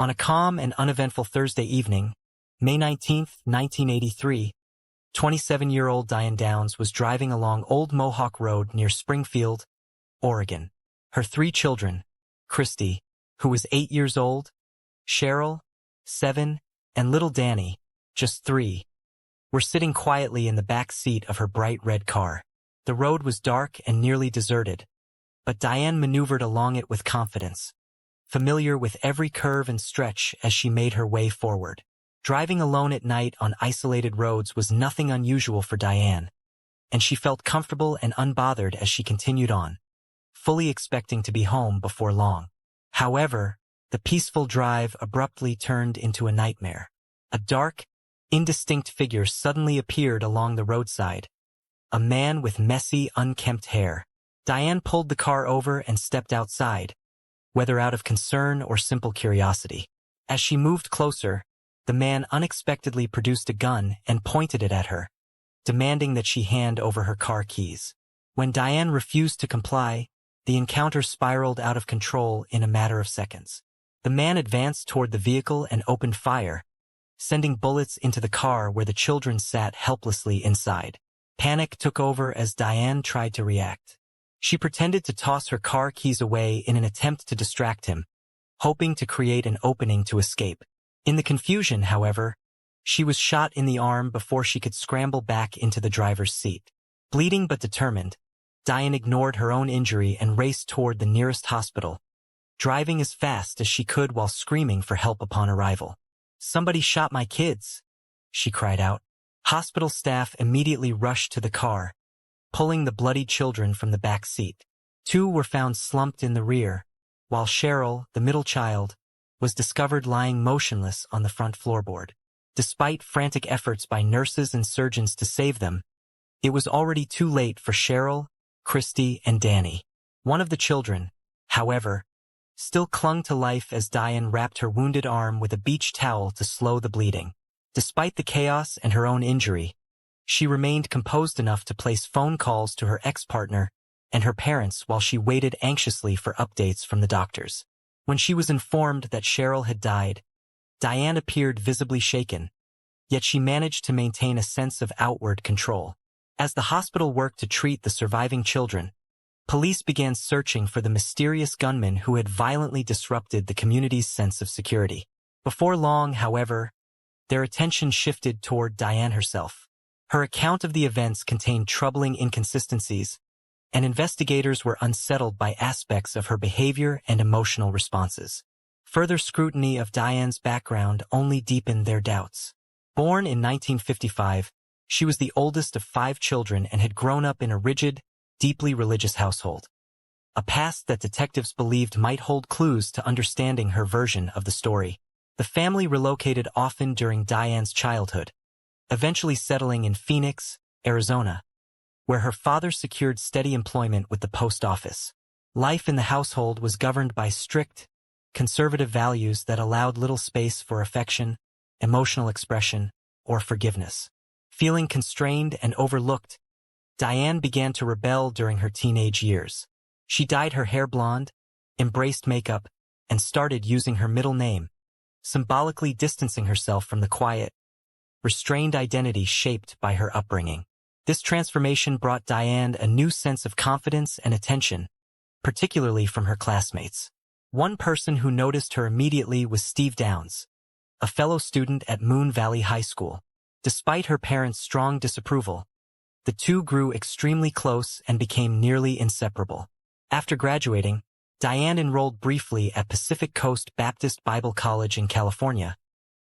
On a calm and uneventful Thursday evening, May 19, 1983, 27-year-old Diane Downs was driving along Old Mohawk Road near Springfield, Oregon. Her 3 children, Christy, who was 8 years old, Cheryl, 7, and little Danny, just 3, were sitting quietly in the back seat of her bright red car. The road was dark and nearly deserted, but Diane maneuvered along it with confidence, familiar with every curve and stretch as she made her way forward. Driving alone at night on isolated roads was nothing unusual for Diane, and she felt comfortable and unbothered as she continued on, fully expecting to be home before long. However, the peaceful drive abruptly turned into a nightmare. A dark, indistinct figure suddenly appeared along the roadside, a man with messy, unkempt hair. Diane pulled the car over and stepped outside, whether out of concern or simple curiosity. As she moved closer, the man unexpectedly produced a gun and pointed it at her, demanding that she hand over her car keys. When Diane refused to comply, the encounter spiraled out of control in a matter of seconds. The man advanced toward the vehicle and opened fire, sending bullets into the car where the children sat helplessly inside. Panic took over as Diane tried to react. She pretended to toss her car keys away in an attempt to distract him, hoping to create an opening to escape. In the confusion, however, she was shot in the arm before she could scramble back into the driver's seat. Bleeding but determined, Diane ignored her own injury and raced toward the nearest hospital, driving as fast as she could while screaming for help upon arrival. "Somebody shot my kids," she cried out. Hospital staff immediately rushed to the car, pulling the bloody children from the back seat. 2 were found slumped in the rear, while Cheryl, the middle child, was discovered lying motionless on the front floorboard. Despite frantic efforts by nurses and surgeons to save them, it was already too late for Cheryl, Christy, and Danny. One of the children, however, still clung to life as Diane wrapped her wounded arm with a beach towel to slow the bleeding. Despite the chaos and her own injury, she remained composed enough to place phone calls to her ex-partner and her parents while she waited anxiously for updates from the doctors. When she was informed that Cheryl had died, Diane appeared visibly shaken, yet she managed to maintain a sense of outward control. As the hospital worked to treat the surviving children, police began searching for the mysterious gunman who had violently disrupted the community's sense of security. Before long, however, their attention shifted toward Diane herself. Her account of the events contained troubling inconsistencies, and investigators were unsettled by aspects of her behavior and emotional responses. Further scrutiny of Diane's background only deepened their doubts. Born in 1955, she was the oldest of 5 children and had grown up in a rigid, deeply religious household, a past that detectives believed might hold clues to understanding her version of the story. The family relocated often during Diane's childhood, eventually settling in Phoenix, Arizona, where her father secured steady employment with the post office. Life in the household was governed by strict, conservative values that allowed little space for affection, emotional expression, or forgiveness. Feeling constrained and overlooked, Diane began to rebel during her teenage years. She dyed her hair blonde, embraced makeup, and started using her middle name, symbolically distancing herself from the quiet, restrained identity shaped by her upbringing. This transformation brought Diane a new sense of confidence and attention, particularly from her classmates. One person who noticed her immediately was Steve Downs, a fellow student at Moon Valley High School. Despite her parents' strong disapproval, the two grew extremely close and became nearly inseparable. After graduating, Diane enrolled briefly at Pacific Coast Baptist Bible College in California,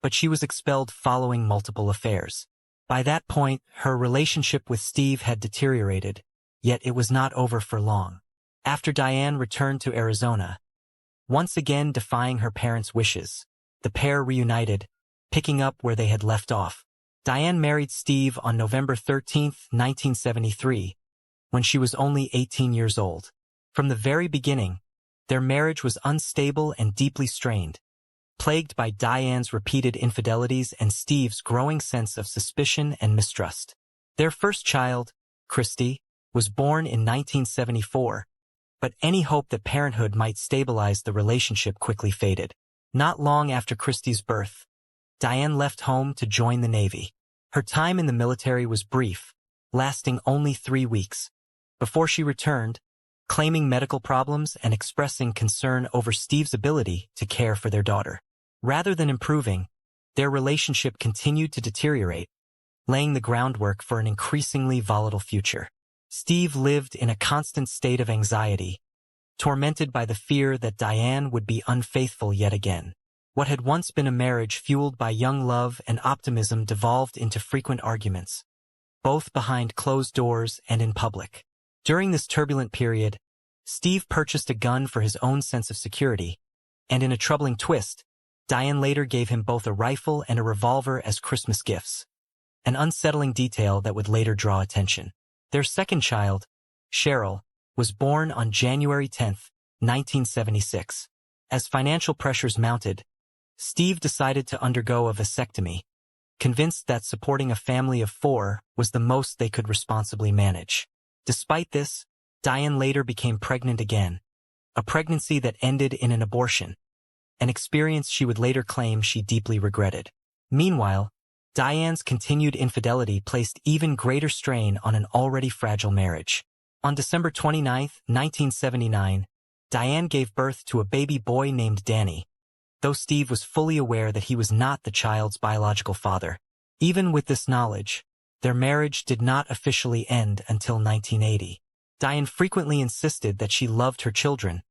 but she was expelled following multiple affairs. By that point, her relationship with Steve had deteriorated, yet it was not over for long. After Diane returned to Arizona, once again defying her parents' wishes, the pair reunited, picking up where they had left off. Diane married Steve on November 13, 1973, when she was only 18 years old. From the very beginning, their marriage was unstable and deeply strained, plagued by Diane's repeated infidelities and Steve's growing sense of suspicion and mistrust. Their first child, Christy, was born in 1974, but any hope that parenthood might stabilize the relationship quickly faded. Not long after Christie's birth, Diane left home to join the Navy. Her time in the military was brief, lasting only 3 weeks, before she returned, claiming medical problems and expressing concern over Steve's ability to care for their daughter. Rather than improving, their relationship continued to deteriorate, laying the groundwork for an increasingly volatile future. Steve lived in a constant state of anxiety, tormented by the fear that Diane would be unfaithful yet again. What had once been a marriage fueled by young love and optimism devolved into frequent arguments, both behind closed doors and in public. During this turbulent period, Steve purchased a gun for his own sense of security, and in a troubling twist, Diane later gave him both a rifle and a revolver as Christmas gifts, an unsettling detail that would later draw attention. Their second child, Cheryl, was born on January 10, 1976. As financial pressures mounted, Steve decided to undergo a vasectomy, convinced that supporting a family of 4 was the most they could responsibly manage. Despite this, Diane later became pregnant again, a pregnancy that ended in an abortion, an experience she would later claim she deeply regretted. Meanwhile, Diane's continued infidelity placed even greater strain on an already fragile marriage. On December 29, 1979, Diane gave birth to a baby boy named Danny, though Steve was fully aware that he was not the child's biological father. Even with this knowledge, their marriage did not officially end until 1980. Diane frequently insisted that she loved her children,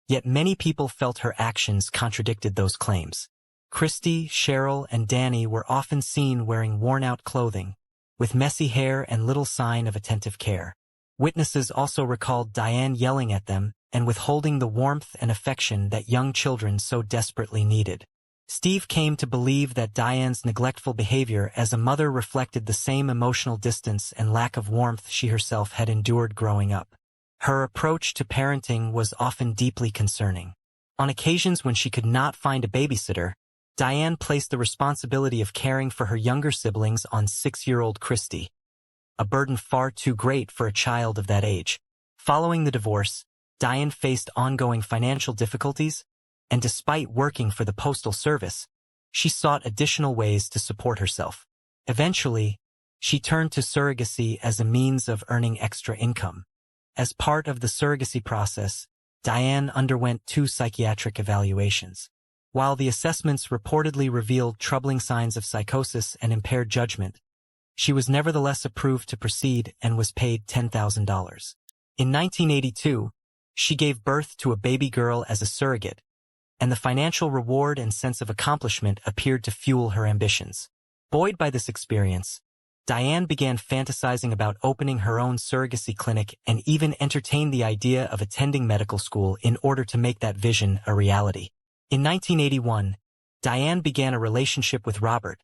yet many people felt her actions contradicted those claims. Christy, Cheryl, and Danny were often seen wearing worn-out clothing, with messy hair and little sign of attentive care. Witnesses also recalled Diane yelling at them and withholding the warmth and affection that young children so desperately needed. Steve came to believe that Diane's neglectful behavior as a mother reflected the same emotional distance and lack of warmth she herself had endured growing up. Her approach to parenting was often deeply concerning. On occasions when she could not find a babysitter, Diane placed the responsibility of caring for her younger siblings on 6-year-old Christy, a burden far too great for a child of that age. Following the divorce, Diane faced ongoing financial difficulties, and despite working for the Postal Service, she sought additional ways to support herself. Eventually, she turned to surrogacy as a means of earning extra income. As part of the surrogacy process, Diane underwent 2 psychiatric evaluations. While the assessments reportedly revealed troubling signs of psychosis and impaired judgment, she was nevertheless approved to proceed and was paid $10,000. In 1982, she gave birth to a baby girl as a surrogate, and the financial reward and sense of accomplishment appeared to fuel her ambitions. Buoyed by this experience, Diane began fantasizing about opening her own surrogacy clinic and even entertained the idea of attending medical school in order to make that vision a reality. In 1981, Diane began a relationship with Robert,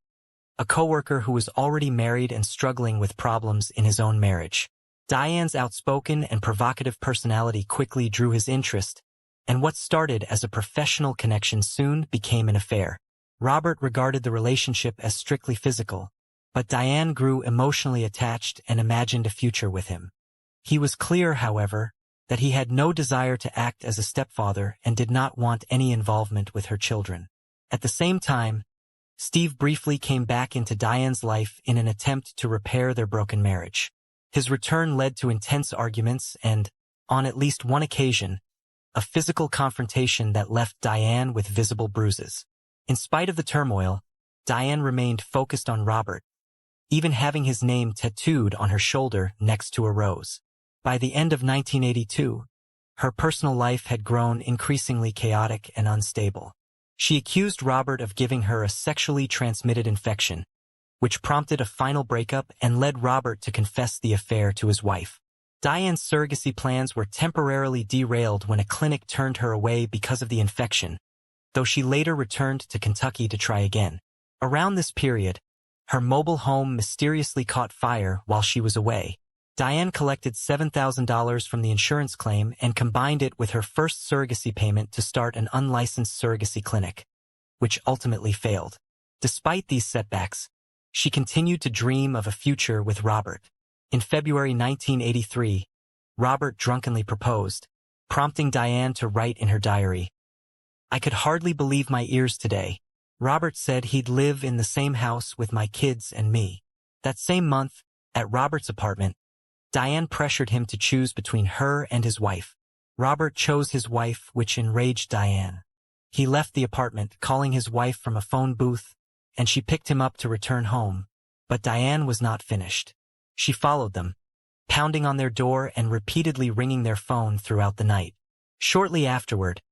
a coworker who was already married and struggling with problems in his own marriage. Diane's outspoken and provocative personality quickly drew his interest, and what started as a professional connection soon became an affair. Robert regarded the relationship as strictly physical, but Diane grew emotionally attached and imagined a future with him. He was clear, however, that he had no desire to act as a stepfather and did not want any involvement with her children. At the same time, Steve briefly came back into Diane's life in an attempt to repair their broken marriage. His return led to intense arguments and, on at least one occasion, a physical confrontation that left Diane with visible bruises. In spite of the turmoil, Diane remained focused on Robert, even having his name tattooed on her shoulder next to a rose. By the end of 1982, her personal life had grown increasingly chaotic and unstable. She accused Robert of giving her a sexually transmitted infection, which prompted a final breakup and led Robert to confess the affair to his wife. Diane's surrogacy plans were temporarily derailed when a clinic turned her away because of the infection, though she later returned to Kentucky to try again. Around this period, her mobile home mysteriously caught fire while she was away. Diane collected $7,000 from the insurance claim and combined it with her first surrogacy payment to start an unlicensed surrogacy clinic, which ultimately failed. Despite these setbacks, she continued to dream of a future with Robert. In February 1983, Robert drunkenly proposed, prompting Diane to write in her diary, I could hardly believe my ears today. Robert said he'd live in the same house with my kids and me. That same month, at Robert's apartment, Diane pressured him to choose between her and his wife. Robert chose his wife, which enraged Diane. He left the apartment, calling his wife from a phone booth, and she picked him up to return home. But Diane was not finished. She followed them, pounding on their door and repeatedly ringing their phone throughout the night. Shortly afterward,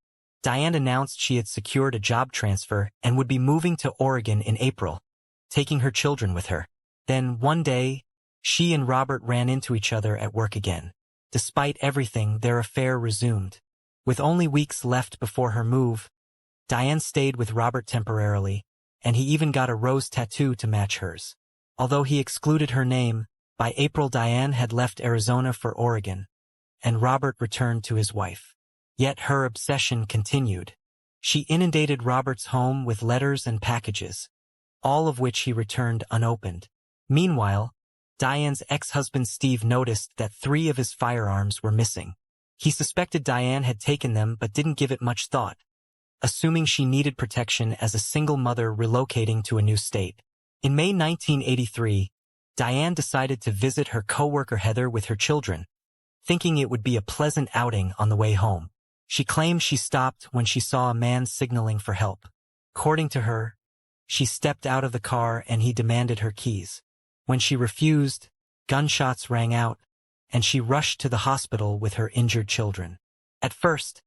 Diane announced she had secured a job transfer and would be moving to Oregon in April, taking her children with her. Then, one day, she and Robert ran into each other at work again. Despite everything, their affair resumed. With only weeks left before her move, Diane stayed with Robert temporarily, and he even got a rose tattoo to match hers. Although he excluded her name, by April Diane had left Arizona for Oregon, and Robert returned to his wife. Yet her obsession continued. She inundated Robert's home with letters and packages, all of which he returned unopened. Meanwhile, Diane's ex-husband Steve noticed that 3 of his firearms were missing. He suspected Diane had taken them but didn't give it much thought, assuming she needed protection as a single mother relocating to a new state. In May 1983, Diane decided to visit her coworker Heather with her children, thinking it would be a pleasant outing on the way home. She claimed she stopped when she saw a man signaling for help. According to her, she stepped out of the car and he demanded her keys. When she refused, gunshots rang out, and she rushed to the hospital with her injured children. At first,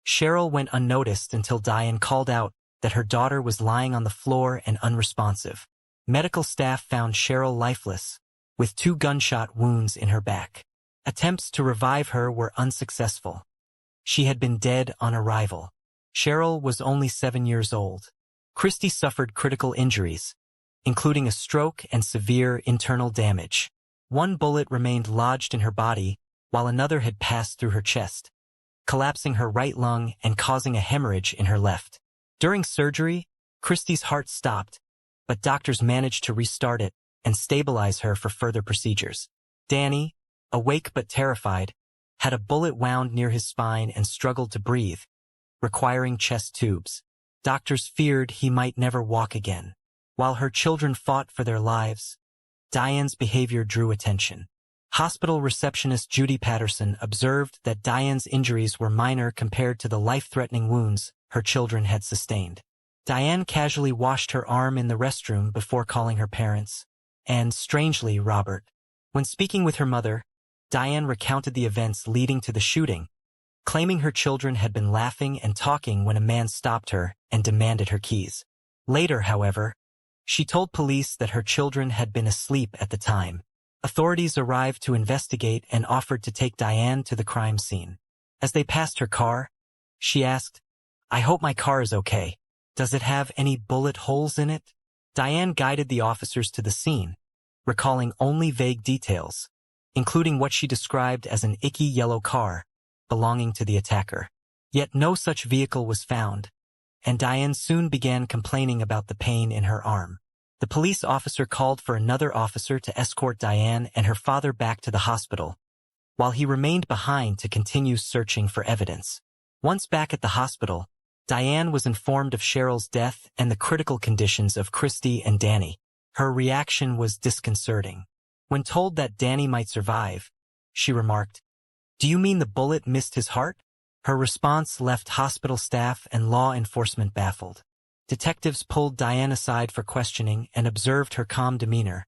Cheryl went unnoticed until Diane called out that her daughter was lying on the floor and unresponsive. Medical staff found Cheryl lifeless, with 2 gunshot wounds in her back. Attempts to revive her were unsuccessful. She had been dead on arrival. Cheryl was only 7 years old. Christy suffered critical injuries, including a stroke and severe internal damage. 1 bullet remained lodged in her body, while another had passed through her chest, collapsing her right lung and causing a hemorrhage in her left. During surgery, Christy's heart stopped, but doctors managed to restart it and stabilize her for further procedures. Danny, awake but terrified, had a bullet wound near his spine and struggled to breathe, requiring chest tubes. Doctors feared he might never walk again. While her children fought for their lives, Diane's behavior drew attention. Hospital receptionist Judy Patterson observed that Diane's injuries were minor compared to the life-threatening wounds her children had sustained. Diane casually washed her arm in the restroom before calling her parents, and, strangely, Robert. When speaking with her mother, Diane recounted the events leading to the shooting, claiming her children had been laughing and talking when a man stopped her and demanded her keys. Later, however, she told police that her children had been asleep at the time. Authorities arrived to investigate and offered to take Diane to the crime scene. As they passed her car, she asked, "I hope my car is okay. Does it have any bullet holes in it?" Diane guided the officers to the scene, recalling only vague details, including what she described as an icky yellow car belonging to the attacker. Yet no such vehicle was found, and Diane soon began complaining about the pain in her arm. The police officer called for another officer to escort Diane and her father back to the hospital, while he remained behind to continue searching for evidence. Once back at the hospital, Diane was informed of Cheryl's death and the critical conditions of Christy and Danny. Her reaction was disconcerting. When told that Danny might survive, she remarked, "Do you mean the bullet missed his heart?" Her response left hospital staff and law enforcement baffled. Detectives pulled Diane aside for questioning and observed her calm demeanor,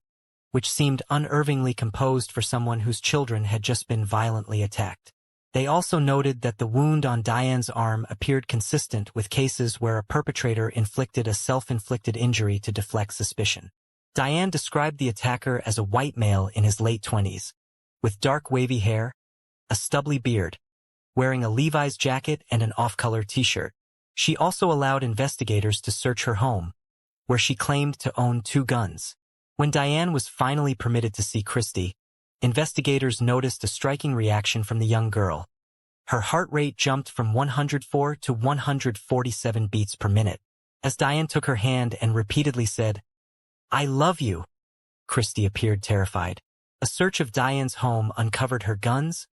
which seemed unnervingly composed for someone whose children had just been violently attacked. They also noted that the wound on Diane's arm appeared consistent with cases where a perpetrator inflicted a self-inflicted injury to deflect suspicion. Diane described the attacker as a white male in his late 20s, with dark wavy hair, a stubbly beard, wearing a Levi's jacket and an off-color t-shirt. She also allowed investigators to search her home, where she claimed to own 2 guns. When Diane was finally permitted to see Christy, investigators noticed a striking reaction from the young girl. Her heart rate jumped from 104 to 147 beats per minute. As Diane took her hand and repeatedly said, "I love you," Christy appeared terrified. A search of Diane's home uncovered her guns,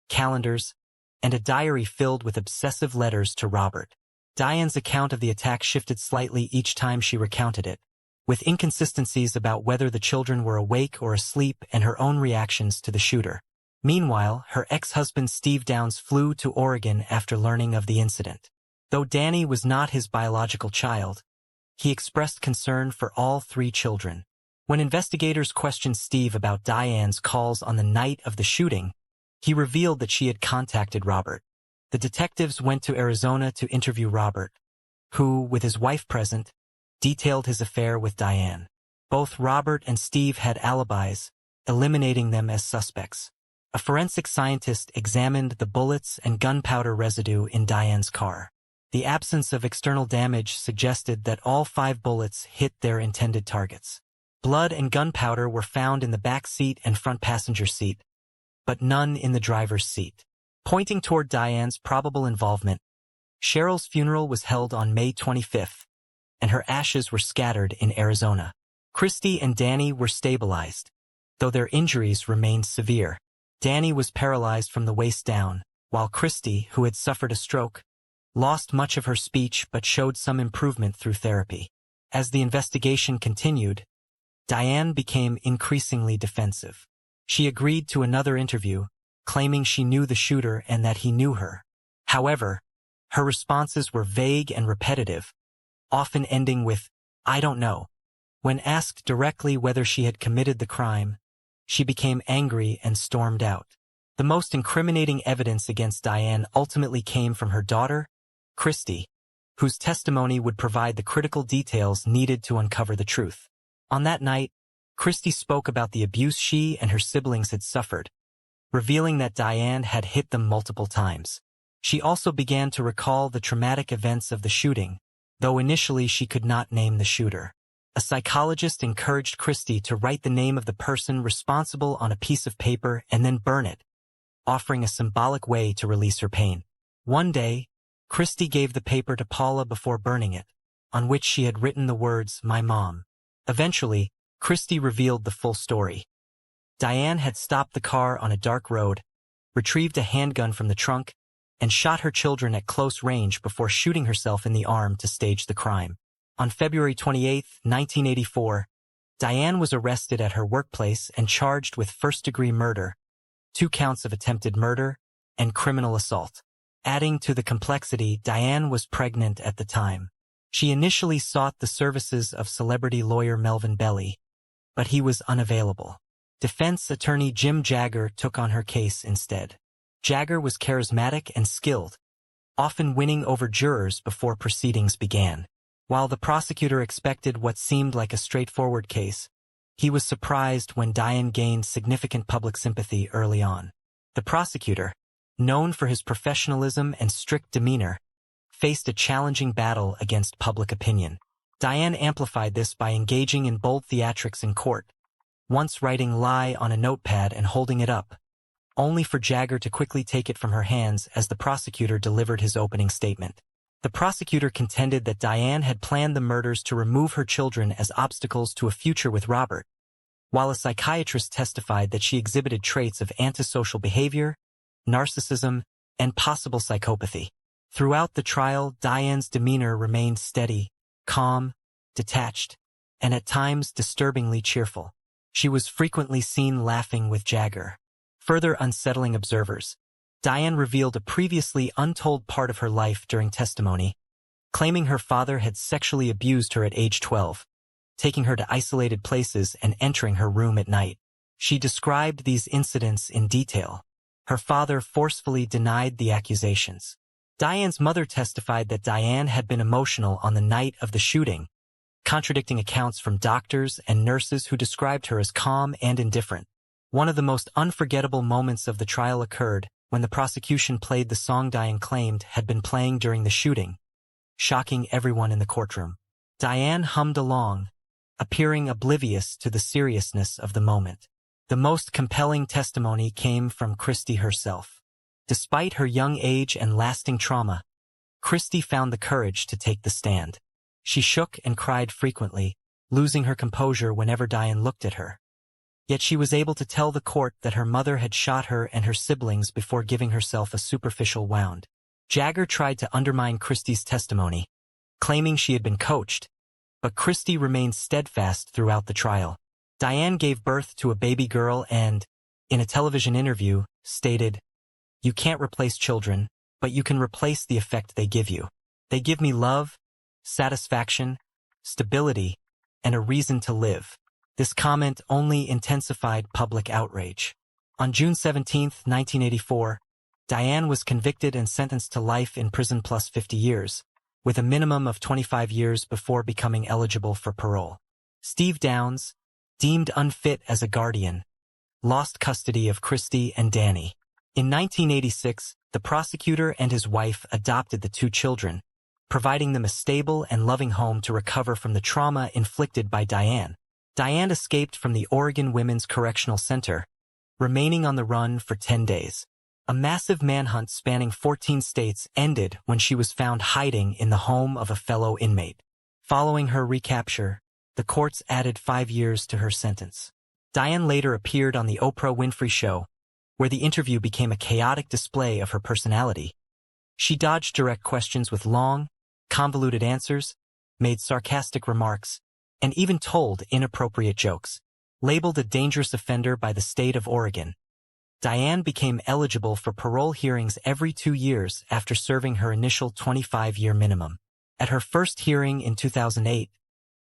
calendars, and a diary filled with obsessive letters to Robert. Diane's account of the attack shifted slightly each time she recounted it, with inconsistencies about whether the children were awake or asleep and her own reactions to the shooter. Meanwhile, her ex-husband Steve Downs flew to Oregon after learning of the incident. Though Danny was not his biological child, he expressed concern for all three children. When investigators questioned Steve about Diane's calls on the night of the shooting, he revealed that she had contacted Robert. The detectives went to Arizona to interview Robert, who, with his wife present, detailed his affair with Diane. Both Robert and Steve had alibis, eliminating them as suspects. A forensic scientist examined the bullets and gunpowder residue in Diane's car. The absence of external damage suggested that all 5 bullets hit their intended targets. Blood and gunpowder were found in the back seat and front passenger seat, but none in the driver's seat. Pointing toward Diane's probable involvement, Cheryl's funeral was held on May 25th, and her ashes were scattered in Arizona. Christy and Danny were stabilized, though their injuries remained severe. Danny was paralyzed from the waist down, while Christy, who had suffered a stroke, lost much of her speech but showed some improvement through therapy. As the investigation continued, Diane became increasingly defensive. She agreed to another interview, claiming she knew the shooter and that he knew her. However, her responses were vague and repetitive, often ending with, "I don't know." When asked directly whether she had committed the crime, she became angry and stormed out. The most incriminating evidence against Diane ultimately came from her daughter, Christy, whose testimony would provide the critical details needed to uncover the truth. On that night, Christy spoke about the abuse she and her siblings had suffered, revealing that Diane had hit them multiple times. She also began to recall the traumatic events of the shooting, though initially she could not name the shooter. A psychologist encouraged Christy to write the name of the person responsible on a piece of paper and then burn it, offering a symbolic way to release her pain. One day, Christy gave the paper to Paula before burning it, on which she had written the words, "My mom." Eventually, Christy revealed the full story. Diane had stopped the car on a dark road, retrieved a handgun from the trunk, and shot her children at close range before shooting herself in the arm to stage the crime. On February 28, 1984, Diane was arrested at her workplace and charged with first-degree murder, 2 counts of attempted murder, and criminal assault. Adding to the complexity, Diane was pregnant at the time. She initially sought the services of celebrity lawyer Melvin Belli, but he was unavailable. Defense attorney Jim Jagger took on her case instead. Jagger was charismatic and skilled, often winning over jurors before proceedings began. While the prosecutor expected what seemed like a straightforward case, he was surprised when Diane gained significant public sympathy early on. The prosecutor, known for his professionalism and strict demeanor, faced a challenging battle against public opinion. Diane amplified this by engaging in bold theatrics in court, once writing "lie" on a notepad and holding it up, only for Jagger to quickly take it from her hands as the prosecutor delivered his opening statement. The prosecutor contended that Diane had planned the murders to remove her children as obstacles to a future with Robert, while a psychiatrist testified that she exhibited traits of antisocial behavior, narcissism, and possible psychopathy. Throughout the trial, Diane's demeanor remained steady, calm, detached, and at times disturbingly cheerful. She was frequently seen laughing with Jagger. Further unsettling observers, Diane revealed a previously untold part of her life during testimony, claiming her father had sexually abused her at age 12, taking her to isolated places and entering her room at night. She described these incidents in detail. Her father forcefully denied the accusations. Diane's mother testified that Diane had been emotional on the night of the shooting, contradicting accounts from doctors and nurses who described her as calm and indifferent. One of the most unforgettable moments of the trial occurred when the prosecution played the song Diane claimed had been playing during the shooting, shocking everyone in the courtroom. Diane hummed along, appearing oblivious to the seriousness of the moment. The most compelling testimony came from Christy herself. Despite her young age and lasting trauma, Christy found the courage to take the stand. She shook and cried frequently, losing her composure whenever Diane looked at her. Yet she was able to tell the court that her mother had shot her and her siblings before giving herself a superficial wound. Jagger tried to undermine Christie's testimony, claiming she had been coached, but Christie remained steadfast throughout the trial. Diane gave birth to a baby girl and, in a television interview, stated, "You can't replace children, but you can replace the effect they give you. They give me love, satisfaction, stability, and a reason to live." This comment only intensified public outrage. On June 17, 1984, Diane was convicted and sentenced to life in prison plus 50 years, with a minimum of 25 years before becoming eligible for parole. Steve Downs, deemed unfit as a guardian, lost custody of Christie and Danny. In 1986, the prosecutor and his wife adopted the two children, providing them a stable and loving home to recover from the trauma inflicted by Diane. Diane escaped from the Oregon Women's Correctional Center, remaining on the run for 10 days. A massive manhunt spanning 14 states ended when she was found hiding in the home of a fellow inmate. Following her recapture, the courts added 5 years to her sentence. Diane later appeared on the Oprah Winfrey Show, where the interview became a chaotic display of her personality. She dodged direct questions with long, convoluted answers, made sarcastic remarks, and even told inappropriate jokes. Labeled a dangerous offender by the state of Oregon, Diane became eligible for parole hearings every 2 years after serving her initial 25-year minimum. At her first hearing in 2008,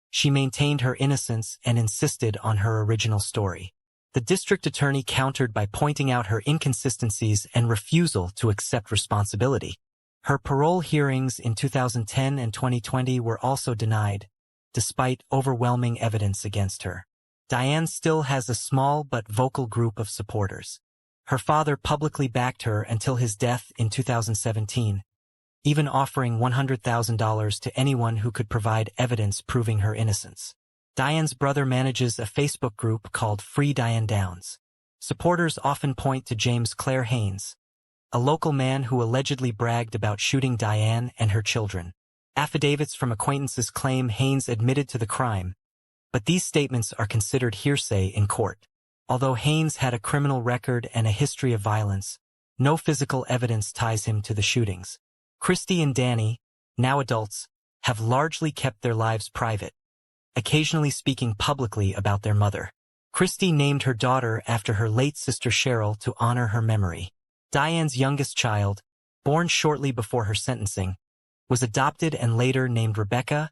she maintained her innocence and insisted on her original story. The district attorney countered by pointing out her inconsistencies and refusal to accept responsibility. Her parole hearings in 2010 and 2020 were also denied, despite overwhelming evidence against her. Diane still has a small but vocal group of supporters. Her father publicly backed her until his death in 2017, even offering $100,000 to anyone who could provide evidence proving her innocence. Diane's brother manages a Facebook group called Free Diane Downs. Supporters often point to James Clare Haynes, a local man who allegedly bragged about shooting Diane and her children. Affidavits from acquaintances claim Haynes admitted to the crime, but these statements are considered hearsay in court. Although Haynes had a criminal record and a history of violence, no physical evidence ties him to the shootings. Christie and Danny, now adults, have largely kept their lives private, occasionally speaking publicly about their mother. Christie named her daughter after her late sister Cheryl to honor her memory. Diane's youngest child, born shortly before her sentencing, was adopted and later named Rebecca,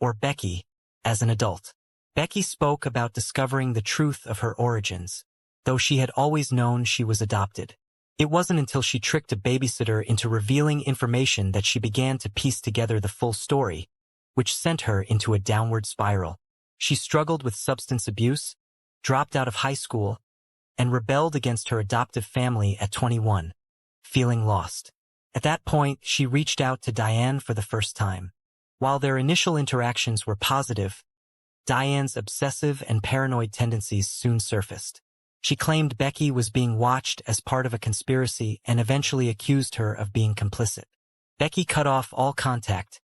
or Becky, as an adult. Becky spoke about discovering the truth of her origins, though she had always known she was adopted. It wasn't until she tricked a babysitter into revealing information that she began to piece together the full story, which sent her into a downward spiral. She struggled with substance abuse, dropped out of high school, and rebelled against her adoptive family at 21, feeling lost. At that point, she reached out to Diane for the first time. While their initial interactions were positive, Diane's obsessive and paranoid tendencies soon surfaced. She claimed Becky was being watched as part of a conspiracy and eventually accused her of being complicit. Becky cut off all contact,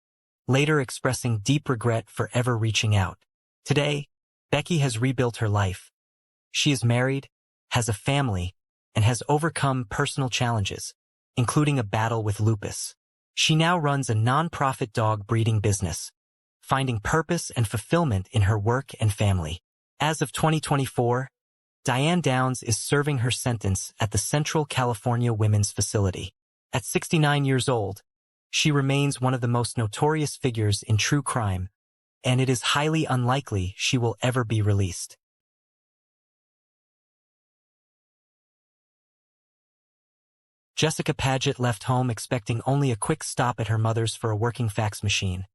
later expressing deep regret for ever reaching out. Today, Becky has rebuilt her life. She is married, has a family, and has overcome personal challenges, including a battle with lupus. She now runs a non-profit dog breeding business, finding purpose and fulfillment in her work and family. As of 2024, Diane Downs is serving her sentence at the Central California Women's Facility. At 69 years old, she remains one of the most notorious figures in true crime, and it is highly unlikely she will ever be released. Jessica Paget left home expecting only a quick stop at her mother's for a working fax machine.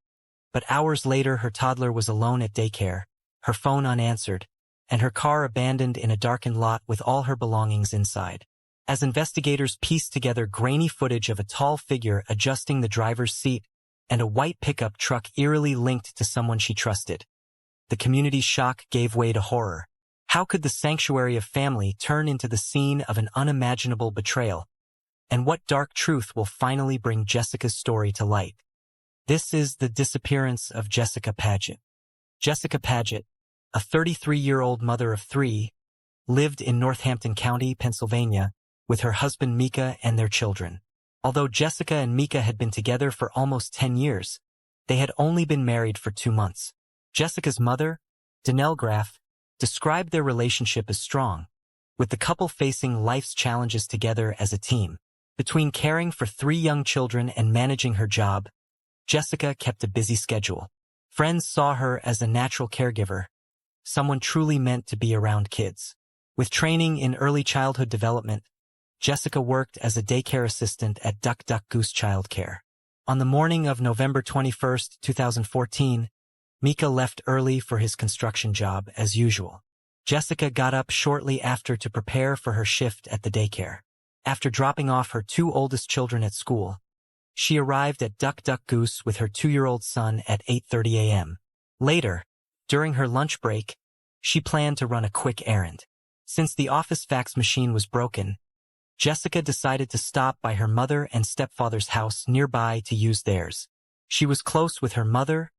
But hours later, her toddler was alone at daycare, her phone unanswered, and her car abandoned in a darkened lot with all her belongings inside. As investigators pieced together grainy footage of a tall figure adjusting the driver's seat and a white pickup truck eerily linked to someone she trusted, the community's shock gave way to horror. How could the sanctuary of family turn into the scene of an unimaginable betrayal? And what dark truth will finally bring Jessica's story to light? This is the disappearance of Jessica Paget. Jessica Paget, a 33-year-old mother of 3, lived in Northampton County, Pennsylvania, with her husband Mika and their children. Although Jessica and Mika had been together for almost 10 years, they had only been married for 2 months. Jessica's mother, Diane Graff, described their relationship as strong, with the couple facing life's challenges together as a team. Between caring for 3 young children and managing her job, Jessica kept a busy schedule. Friends saw her as a natural caregiver, someone truly meant to be around kids. With training in early childhood development, Jessica worked as a daycare assistant at Duck Duck Goose Childcare. On the morning of November 21, 2014, Mika left early for his construction job as usual. Jessica got up shortly after to prepare for her shift at the daycare. After dropping off her 2 oldest children at school, she arrived at Duck Duck Goose with her 2-year-old son at 8:30 a.m. Later, during her lunch break, she planned to run a quick errand. Since the office fax machine was broken, Jessica decided to stop by her mother and stepfather's house nearby to use theirs. She was close with her mother,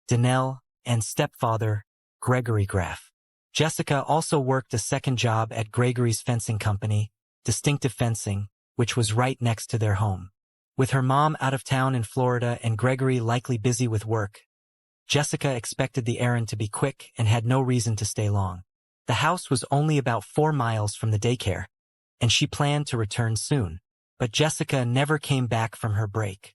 Diane, and stepfather, Gregory Graff. Jessica also worked a second job at Gregory's fencing company, Distinctive Fencing, which was right next to their home. With her mom out of town in Florida and Gregory likely busy with work, Jessica expected the errand to be quick and had no reason to stay long. The house was only about 4 miles from the daycare, and she planned to return soon. But Jessica never came back from her break.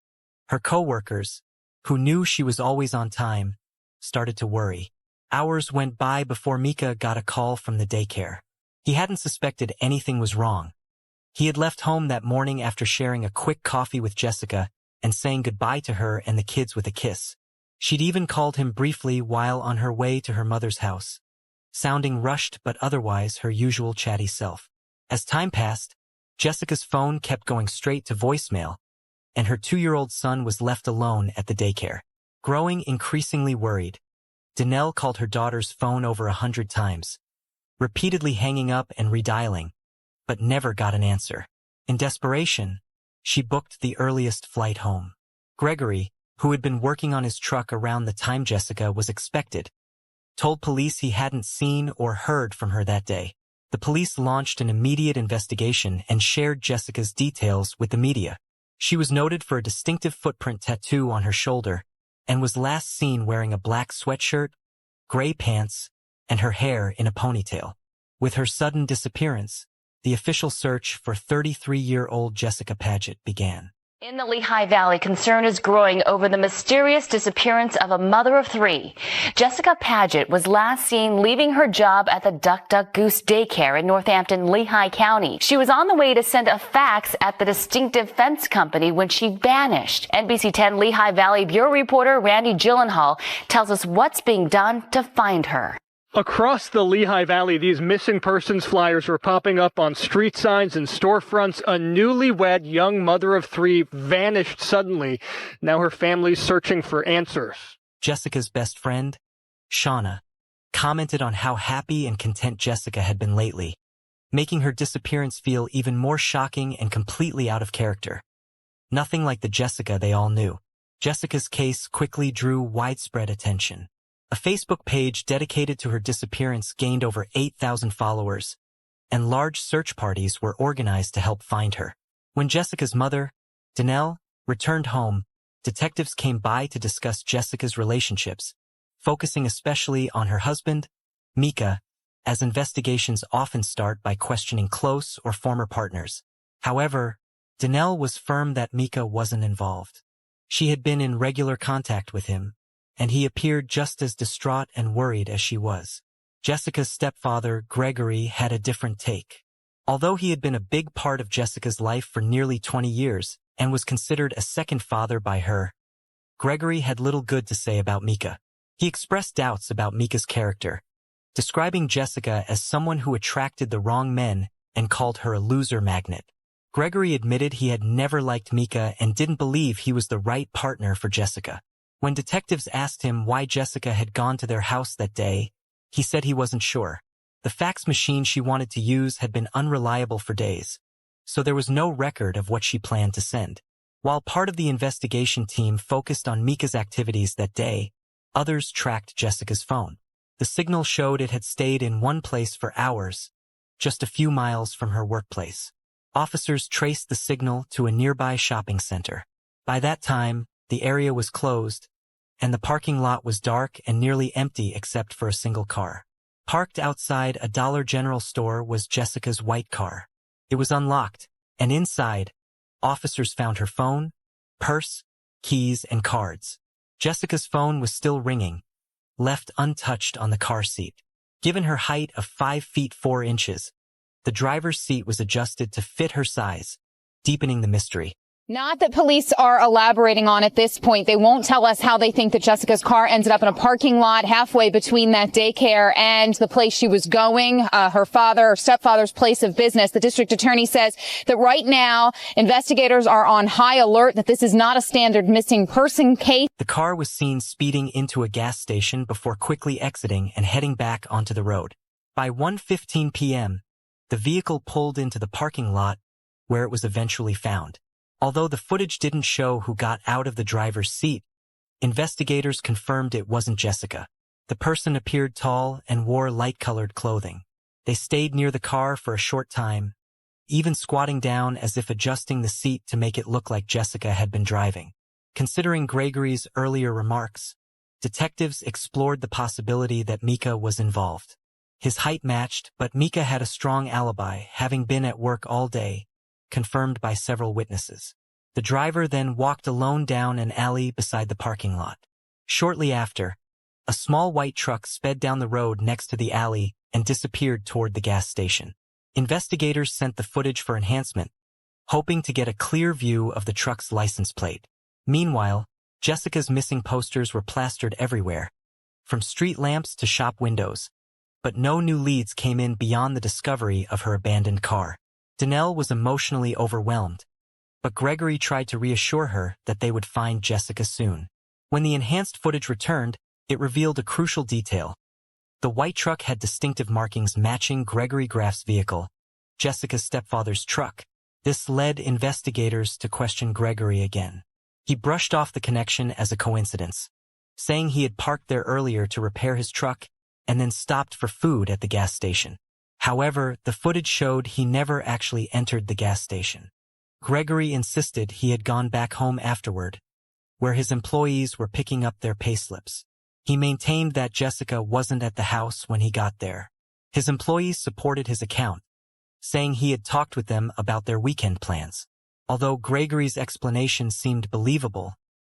Her co-workers, who knew she was always on time, started to worry. Hours went by before Mika got a call from the daycare. He hadn't suspected anything was wrong. He had left home that morning after sharing a quick coffee with Jessica and saying goodbye to her and the kids with a kiss. She'd even called him briefly while on her way to her mother's house, sounding rushed but otherwise her usual chatty self. As time passed, Jessica's phone kept going straight to voicemail, and her 2-year-old son was left alone at the daycare. Growing increasingly worried, Diane called her daughter's phone over 100 times, repeatedly hanging up and redialing, but never got an answer. In desperation, she booked the earliest flight home. Gregory, who had been working on his truck around the time Jessica was expected, told police he hadn't seen or heard from her that day. The police launched an immediate investigation and shared Jessica's details with the media. She was noted for a distinctive footprint tattoo on her shoulder and was last seen wearing a black sweatshirt, gray pants, and her hair in a ponytail. With her sudden disappearance, the official search for 33-year-old Jessica Paget began. In the Lehigh Valley, concern is growing over the mysterious disappearance of a mother of 3. Jessica Paget was last seen leaving her job at the Duck Duck Goose Daycare in Northampton, Lehigh County. She was on the way to send a fax at the Distinctive Fence Company when she vanished. NBC 10 Lehigh Valley Bureau reporter Randy Gyllenhaal tells us what's being done to find her. Across the Lehigh Valley, these missing persons flyers were popping up on street signs and storefronts. A newlywed young mother of 3 vanished suddenly. Now her family's searching for answers. Jessica's best friend, Shauna, commented on how happy and content Jessica had been lately, making her disappearance feel even more shocking and completely out of character. Nothing like the Jessica they all knew. Jessica's case quickly drew widespread attention. A Facebook page dedicated to her disappearance gained over 8,000 followers, and large search parties were organized to help find her. When Jessica's mother, Diane, returned home, detectives came by to discuss Jessica's relationships, focusing especially on her husband, Mika, as investigations often start by questioning close or former partners. However, Diane was firm that Mika wasn't involved. She had been in regular contact with him, and he appeared just as distraught and worried as she was. Jessica's stepfather, Gregory, had a different take. Although he had been a big part of Jessica's life for nearly 20 years and was considered a second father by her, Gregory had little good to say about Mika. He expressed doubts about Mika's character, describing Jessica as someone who attracted the wrong men and called her a loser magnet. Gregory admitted he had never liked Mika and didn't believe he was the right partner for Jessica. When detectives asked him why Jessica had gone to their house that day, he said he wasn't sure. The fax machine she wanted to use had been unreliable for days, so there was no record of what she planned to send. While part of the investigation team focused on Mika's activities that day, others tracked Jessica's phone. The signal showed it had stayed in one place for hours, just a few miles from her workplace. Officers traced the signal to a nearby shopping center. By that time, the area was closed, and the parking lot was dark and nearly empty except for a single car. Parked outside a Dollar General store was Jessica's white car. It was unlocked, and inside, officers found her phone, purse, keys, and cards. Jessica's phone was still ringing, left untouched on the car seat. Given her height of 5 feet 4 inches, the driver's seat was adjusted to fit her size, deepening the mystery. Not that police are elaborating on at this point. They won't tell us how they think that Jessica's car ended up in a parking lot halfway between that daycare and the place she was going, her father or stepfather's place of business. The district attorney says that right now, investigators are on high alert that this is not a standard missing person case. The car was seen speeding into a gas station before quickly exiting and heading back onto the road. By 1:15 p.m., the vehicle pulled into the parking lot where it was eventually found. Although the footage didn't show who got out of the driver's seat, investigators confirmed it wasn't Jessica. The person appeared tall and wore light-colored clothing. They stayed near the car for a short time, even squatting down as if adjusting the seat to make it look like Jessica had been driving. Considering Gregory's earlier remarks, detectives explored the possibility that Mika was involved. His height matched, but Mika had a strong alibi, having been at work all day, confirmed by several witnesses. The driver then walked alone down an alley beside the parking lot. Shortly after, a small white truck sped down the road next to the alley and disappeared toward the gas station. Investigators sent the footage for enhancement, hoping to get a clear view of the truck's license plate. Meanwhile, Jessica's missing posters were plastered everywhere, from street lamps to shop windows, but no new leads came in beyond the discovery of her abandoned car. Diane was emotionally overwhelmed, but Gregory tried to reassure her that they would find Jessica soon. When the enhanced footage returned, it revealed a crucial detail. The white truck had distinctive markings matching Gregory Graff's vehicle, Jessica's stepfather's truck. This led investigators to question Gregory again. He brushed off the connection as a coincidence, saying he had parked there earlier to repair his truck and then stopped for food at the gas station. However, the footage showed he never actually entered the gas station. Gregory insisted he had gone back home afterward, where his employees were picking up their payslips. He maintained that Jessica wasn't at the house when he got there. His employees supported his account, saying he had talked with them about their weekend plans. Although Gregory's explanation seemed believable,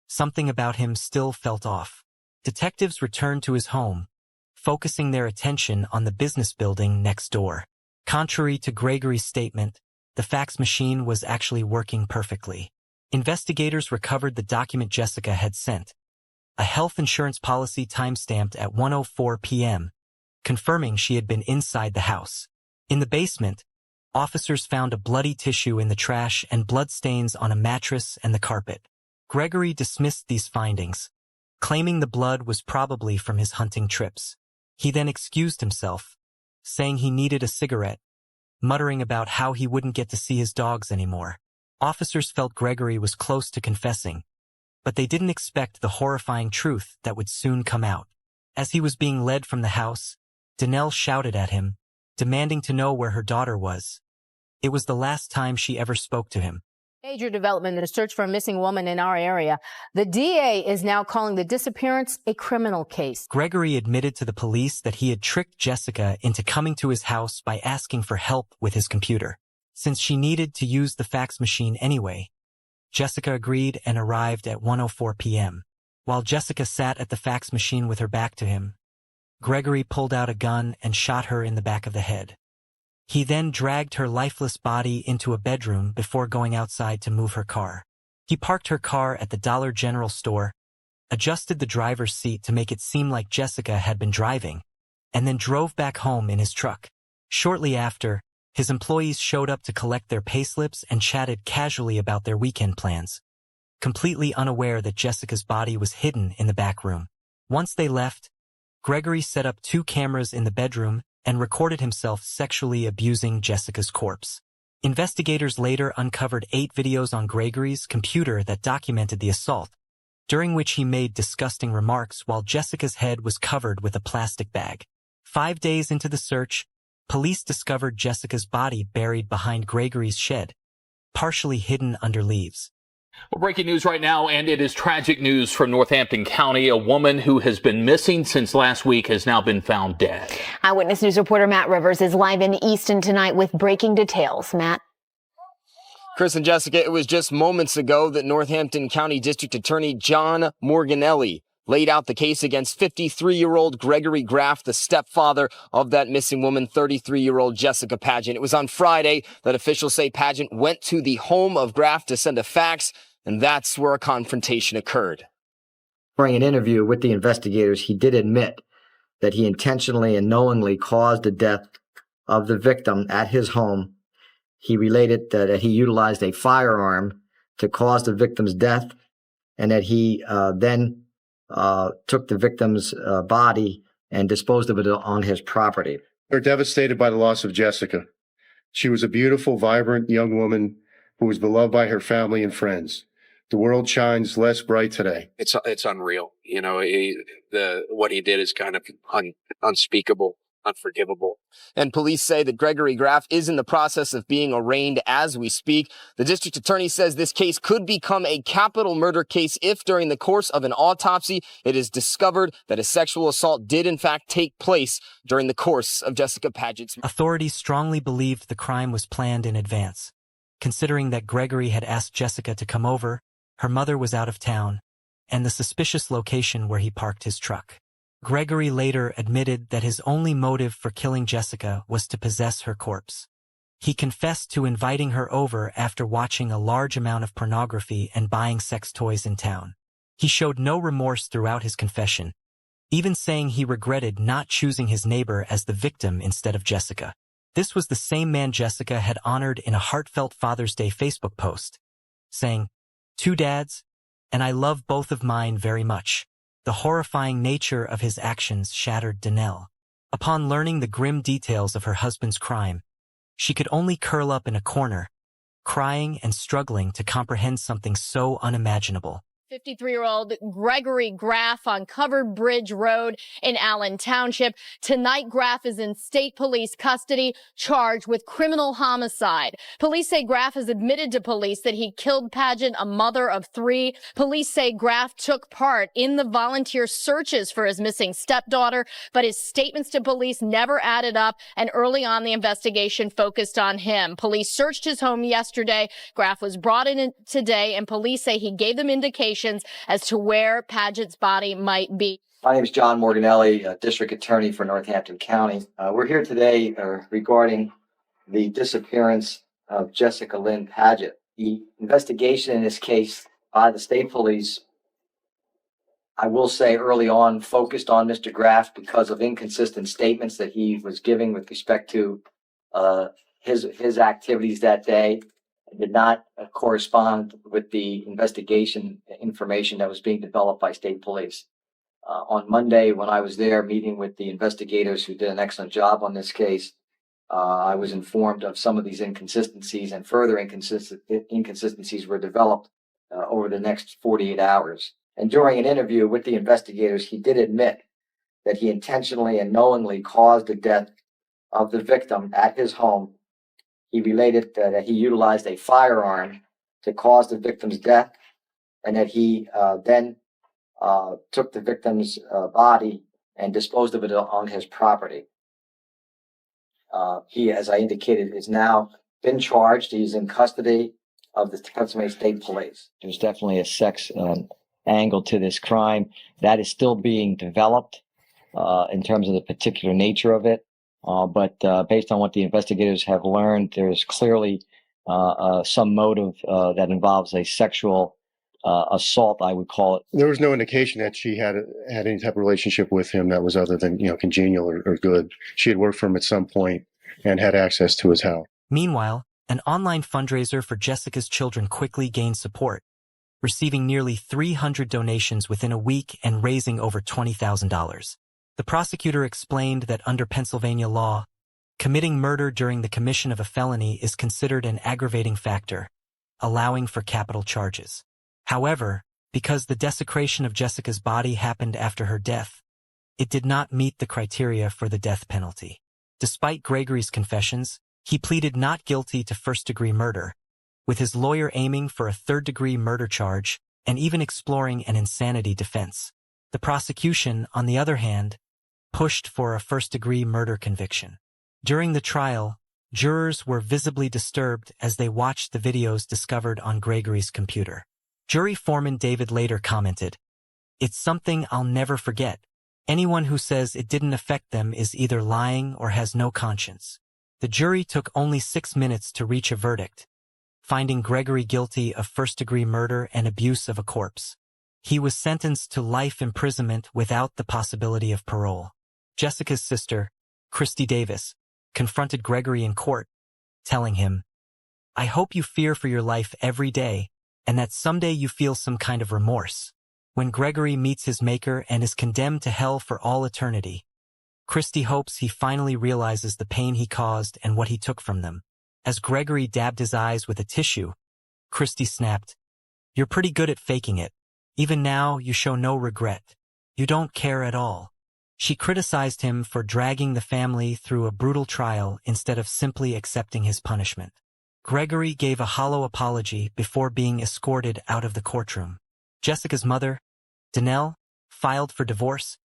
something about him still felt off. Detectives returned to his home, focusing their attention on the business building next door. Contrary to Gregory's statement, the fax machine was actually working perfectly. Investigators recovered the document Jessica had sent, a health insurance policy timestamped at 1:04 p.m., confirming she had been inside the house. In the basement, officers found a bloody tissue in the trash and bloodstains on a mattress and the carpet. Gregory dismissed these findings, claiming the blood was probably from his hunting trips. He then excused himself, saying he needed a cigarette, muttering about how he wouldn't get to see his dogs anymore. Officers felt Gregory was close to confessing, but they didn't expect the horrifying truth that would soon come out. As he was being led from the house, Diane shouted at him, demanding to know where her daughter was. It was the last time she ever spoke to him. Major development in the search for a missing woman in our area. The DA is now calling the disappearance a criminal case. Gregory admitted to the police that he had tricked Jessica into coming to his house by asking for help with his computer. Since she needed to use the fax machine anyway, Jessica agreed and arrived at 1:04 p.m. While Jessica sat at the fax machine with her back to him, Gregory pulled out a gun and shot her in the back of the head. He then dragged her lifeless body into a bedroom before going outside to move her car. He parked her car at the Dollar General store, adjusted the driver's seat to make it seem like Jessica had been driving, and then drove back home in his truck. Shortly after, his employees showed up to collect their payslips and chatted casually about their weekend plans, completely unaware that Jessica's body was hidden in the back room. Once they left, Gregory set up 2 cameras in the bedroom and recorded himself sexually abusing Jessica's corpse. Investigators later uncovered 8 videos on Gregory's computer that documented the assault, during which he made disgusting remarks while Jessica's head was covered with a plastic bag. 5 days into the search, police discovered Jessica's body buried behind Gregory's shed, partially hidden under leaves. Well, breaking news right now, and it is tragic news from Northampton County. A woman who has been missing since last week has now been found dead. Eyewitness News reporter Matt Rivers is live in Easton tonight with breaking details. Matt. Chris and Jessica, it was just moments ago that Northampton County District Attorney John Morganelli laid out the case against 53-year-old Gregory Graff, the stepfather of that missing woman, 33-year-old Jessica Paget. It was on Friday that officials say Paget went to the home of Graff to send a fax, and that's where a confrontation occurred. During an interview with the investigators, he did admit that he intentionally and knowingly caused the death of the victim at his home. He related that he utilized a firearm to cause the victim's death, and that he then took the victim's body and disposed of it on his property. We're devastated by the loss of Jessica. She was a beautiful, vibrant young woman who was beloved by her family and friends. The world shines less bright today. It's unreal. You know, what he did is kind of unspeakable, unforgivable. And police say that Gregory Graff is in the process of being arraigned as we speak. The district attorney says this case could become a capital murder case if during the course of an autopsy it is discovered that a sexual assault did in fact take place during the course of Jessica Paget's. Authorities strongly believed the crime was planned in advance. Considering that Gregory had asked Jessica to come over, her mother was out of town, and the suspicious location where he parked his truck. Gregory later admitted that his only motive for killing Jessica was to possess her corpse. He confessed to inviting her over after watching a large amount of pornography and buying sex toys in town. He showed no remorse throughout his confession, even saying he regretted not choosing his neighbor as the victim instead of Jessica. This was the same man Jessica had honored in a heartfelt Father's Day Facebook post, saying, "Two dads, and I love both of mine very much." The horrifying nature of his actions shattered Danelle. Upon learning the grim details of her husband's crime, she could only curl up in a corner, crying and struggling to comprehend something so unimaginable. 53-year-old Gregory Graff on Covered Bridge Road in Allen Township. Tonight, Graff is in state police custody, charged with criminal homicide. Police say Graff has admitted to police that he killed Paget, a mother of three. Police say Graff took part in the volunteer searches for his missing stepdaughter, but his statements to police never added up, and early on, the investigation focused on him. Police searched his home yesterday. Graff was brought in today, and police say he gave them indications as to where Paget's body might be. My name is John Morganelli, District Attorney for Northampton County. We're here today regarding the disappearance of Jessica Lynn Paget. The investigation in this case by the state police, I will say early on, focused on Mr. Graff because of inconsistent statements that he was giving with respect to his activities that day. Did not correspond with the investigation information that was being developed by state police. On Monday, when I was there meeting with the investigators who did an excellent job on this case, I was informed of some of these inconsistencies, and further inconsistencies were developed over the next 48 hours. And during an interview with the investigators, he did admit that he intentionally and knowingly caused the death of the victim at his home. He related that he utilized a firearm to cause the victim's death, and that he then took the victim's body and disposed of it on his property. He, as I indicated, is now been charged. He's in custody of the Pennsylvania State Police. There's definitely a sex angle to this crime that is still being developed in terms of the particular nature of it. But based on what the investigators have learned, there's clearly some motive that involves a sexual assault, I would call it. There was no indication that she had any type of relationship with him that was other than, congenial or good. She had worked for him at some point and had access to his house. Meanwhile, an online fundraiser for Jessica's children quickly gained support, receiving nearly 300 donations within a week and raising over $20,000. The prosecutor explained that under Pennsylvania law, committing murder during the commission of a felony is considered an aggravating factor, allowing for capital charges. However, because the desecration of Jessica's body happened after her death, it did not meet the criteria for the death penalty. Despite Gregory's confessions, he pleaded not guilty to first-degree murder, with his lawyer aiming for a third-degree murder charge and even exploring an insanity defense. The prosecution, on the other hand, pushed for a first-degree murder conviction. During the trial, jurors were visibly disturbed as they watched the videos discovered on Gregory's computer. Jury foreman David later commented, "It's something I'll never forget. Anyone who says it didn't affect them is either lying or has no conscience." The jury took only 6 minutes to reach a verdict, finding Gregory guilty of first-degree murder and abuse of a corpse. He was sentenced to life imprisonment without the possibility of parole. Jessica's sister, Christy Davis, confronted Gregory in court, telling him, "I hope you fear for your life every day and that someday you feel some kind of remorse." When Gregory meets his maker and is condemned to hell for all eternity, Christy hopes he finally realizes the pain he caused and what he took from them. As Gregory dabbed his eyes with a tissue, Christy snapped, "You're pretty good at faking it. Even now, you show no regret. You don't care at all." She criticized him for dragging the family through a brutal trial instead of simply accepting his punishment. Gregory gave a hollow apology before being escorted out of the courtroom. Jessica's mother, Diane, filed for divorce,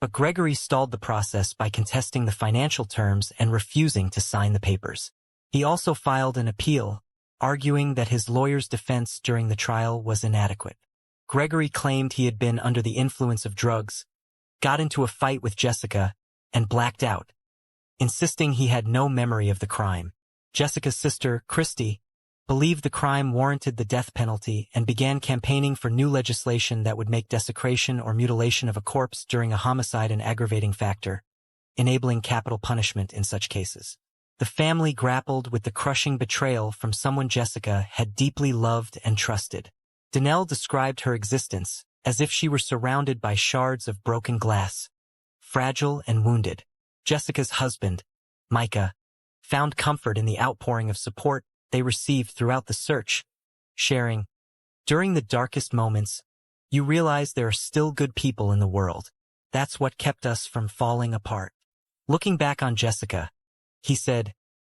but Gregory stalled the process by contesting the financial terms and refusing to sign the papers. He also filed an appeal, arguing that his lawyer's defense during the trial was inadequate. Gregory claimed he had been under the influence of drugs, got into a fight with Jessica, and blacked out, insisting he had no memory of the crime. Jessica's sister, Christy, believed the crime warranted the death penalty and began campaigning for new legislation that would make desecration or mutilation of a corpse during a homicide an aggravating factor, enabling capital punishment in such cases. The family grappled with the crushing betrayal from someone Jessica had deeply loved and trusted. Diane described her existence as if she were surrounded by shards of broken glass, fragile and wounded. Jessica's husband, Micah, found comfort in the outpouring of support they received throughout the search, sharing, "During the darkest moments, you realize there are still good people in the world. That's what kept us from falling apart." Looking back on Jessica, he said,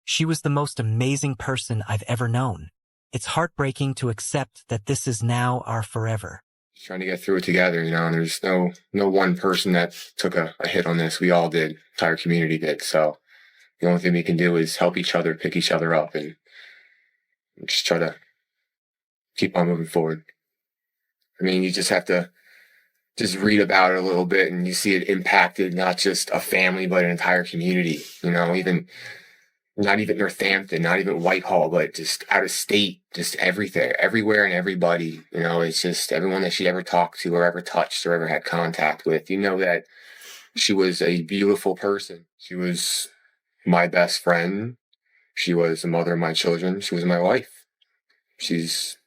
"She was the most amazing person I've ever known. It's heartbreaking to accept that this is now our forever." Trying to get through it together, and there's no one person that took a hit on this. We all did. The entire community did. So the only thing we can do is help each other, pick each other up, and just try to keep on moving forward. I mean, you just have to just read about it a little bit and you see it impacted not just a family, but an entire community, even not even Northampton, not even Whitehall, but just out of state, just everything, everywhere and everybody. It's just everyone that she ever talked to or ever touched or ever had contact with. That she was a beautiful person. She was my best friend. She was the mother of my children. She was my wife. She's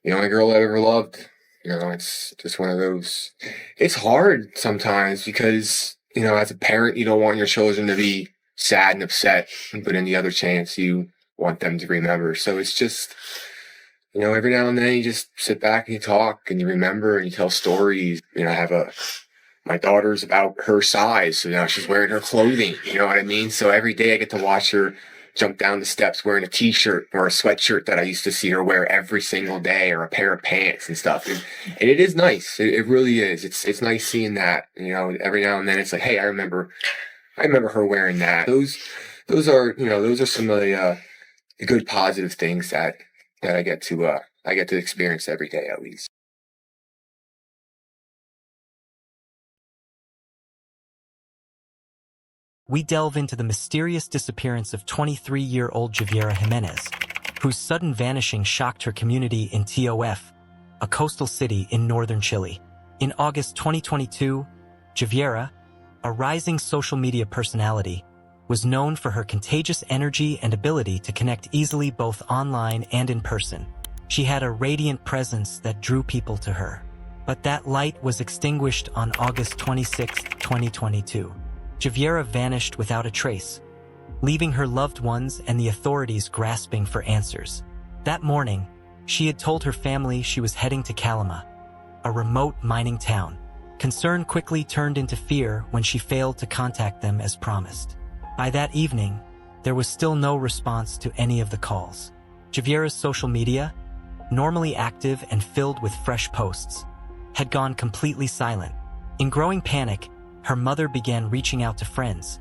the only girl I ever loved. It's just one of those. It's hard sometimes because, as a parent, you don't want your children to be sad and upset, but in the other chance, you want them to remember. So it's just, every now and then you just sit back and you talk and you remember and you tell stories. I have my daughter's about her size, so now she's wearing her clothing, you know what I mean? So every day I get to watch her jump down the steps wearing a t-shirt or a sweatshirt that I used to see her wear every single day, or a pair of pants and stuff. And it is nice. It really is. It's nice seeing that, every now and then it's like, hey, I remember her wearing that. Those are some of the good positive things that I get to experience every day at least. We delve into the mysterious disappearance of 23-year-old Javiera Jimenez, whose sudden vanishing shocked her community in TOF, a coastal city in northern Chile. In August 2022, Javiera, a rising social media personality, was known for her contagious energy and ability to connect easily both online and in person. She had a radiant presence that drew people to her. But that light was extinguished on August 26, 2022. Javiera vanished without a trace, leaving her loved ones and the authorities grasping for answers. That morning, she had told her family she was heading to Calama, a remote mining town. Concern quickly turned into fear when she failed to contact them as promised. By that evening, there was still no response to any of the calls. Javiera's social media, normally active and filled with fresh posts, had gone completely silent. In growing panic, her mother began reaching out to friends,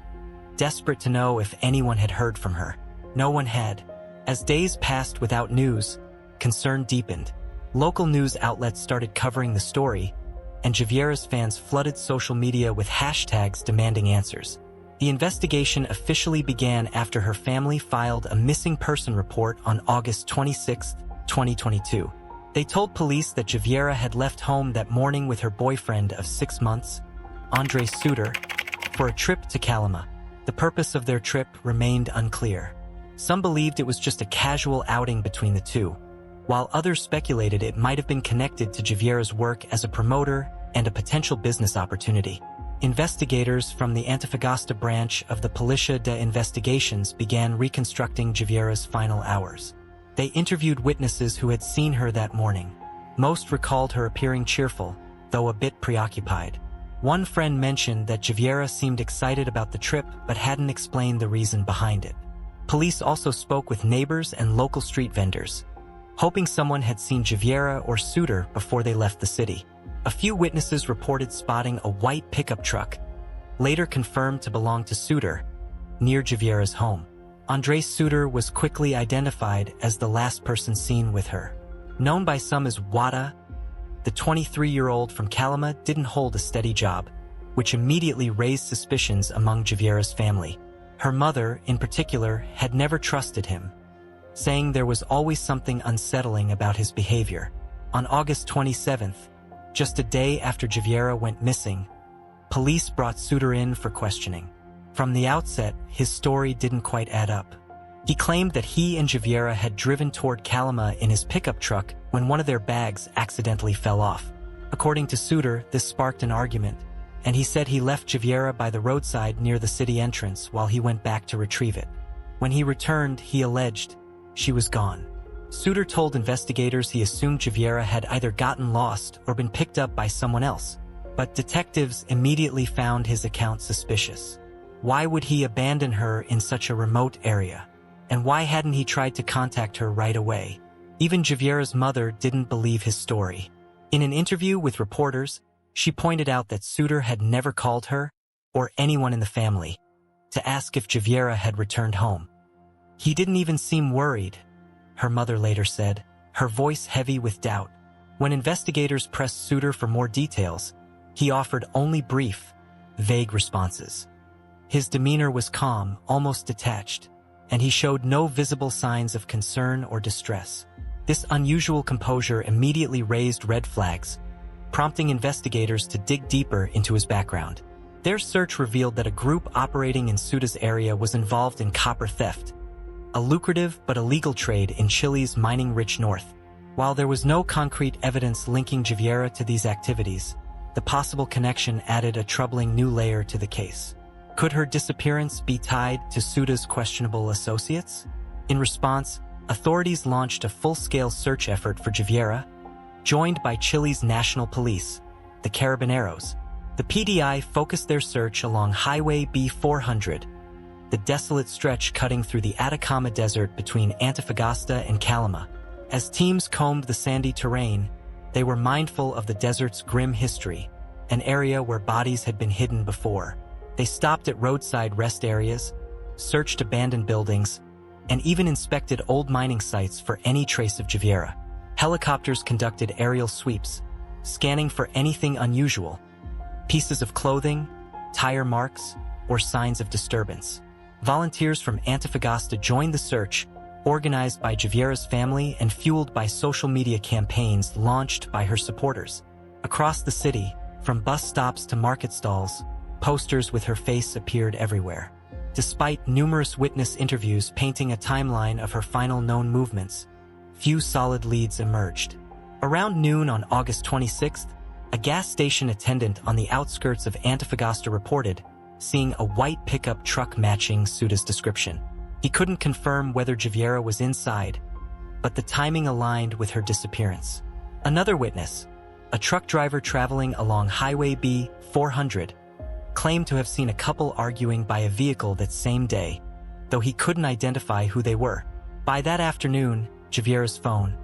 desperate to know if anyone had heard from her. No one had. As days passed without news, concern deepened. Local news outlets started covering the story, and Javiera's fans flooded social media with hashtags demanding answers. The investigation officially began after her family filed a missing person report on August 26, 2022. They told police that Javiera had left home that morning with her boyfriend of 6 months, Andres Suter, for a trip to Calama. The purpose of their trip remained unclear. Some believed it was just a casual outing between the two, while others speculated it might have been connected to Javiera's work as a promoter and a potential business opportunity. Investigators from the Antofagasta branch of the Policia de Investigations began reconstructing Javiera's final hours. They interviewed witnesses who had seen her that morning. Most recalled her appearing cheerful, though a bit preoccupied. One friend mentioned that Javiera seemed excited about the trip but hadn't explained the reason behind it. Police also spoke with neighbors and local street vendors, hoping someone had seen Javiera or Suter before they left the city. A few witnesses reported spotting a white pickup truck, later confirmed to belong to Suter, near Javiera's home. Andres Suter was quickly identified as the last person seen with her. Known by some as Wada, the 23-year-old from Calama didn't hold a steady job, which immediately raised suspicions among Javiera's family. Her mother, in particular, had never trusted him, saying there was always something unsettling about his behavior. On August 27th, just a day after Javiera went missing, police brought Suter in for questioning. From the outset, his story didn't quite add up. He claimed that he and Javiera had driven toward Calama in his pickup truck when one of their bags accidentally fell off. According to Suter, this sparked an argument, and he said he left Javiera by the roadside near the city entrance while he went back to retrieve it. When he returned, he alleged she was gone. Suter told investigators he assumed Javiera had either gotten lost or been picked up by someone else, but detectives immediately found his account suspicious. Why would he abandon her in such a remote area? And why hadn't he tried to contact her right away? Even Javiera's mother didn't believe his story. In an interview with reporters, she pointed out that Suter had never called her, or anyone in the family, to ask if Javiera had returned home. He didn't even seem worried, her mother later said, her voice heavy with doubt. When investigators pressed Suter for more details, he offered only brief, vague responses. His demeanor was calm, almost detached, and he showed no visible signs of concern or distress. This unusual composure immediately raised red flags, prompting investigators to dig deeper into his background. Their search revealed that a group operating in Suter's area was involved in copper theft, a lucrative but illegal trade in Chile's mining-rich north. While there was no concrete evidence linking Javiera to these activities, the possible connection added a troubling new layer to the case. Could her disappearance be tied to Suter's questionable associates? In response, authorities launched a full-scale search effort for Javiera, joined by Chile's national police, the Carabineros. The PDI focused their search along Highway B400, the desolate stretch cutting through the Atacama Desert between Antofagasta and Calama. As teams combed the sandy terrain, they were mindful of the desert's grim history, an area where bodies had been hidden before. They stopped at roadside rest areas, searched abandoned buildings, and even inspected old mining sites for any trace of Javiera. Helicopters conducted aerial sweeps, scanning for anything unusual, pieces of clothing, tire marks, or signs of disturbance. Volunteers from Antofagasta joined the search, organized by Javiera's family and fueled by social media campaigns launched by her supporters. Across the city, from bus stops to market stalls, posters with her face appeared everywhere. Despite numerous witness interviews painting a timeline of her final known movements, few solid leads emerged. Around noon on August 26th, a gas station attendant on the outskirts of Antofagasta reported seeing a white pickup truck matching Suter's description. He couldn't confirm whether Javiera was inside, but the timing aligned with her disappearance. Another witness, a truck driver traveling along Highway B400, claimed to have seen a couple arguing by a vehicle that same day, though he couldn't identify who they were. By that afternoon, Javiera's phone,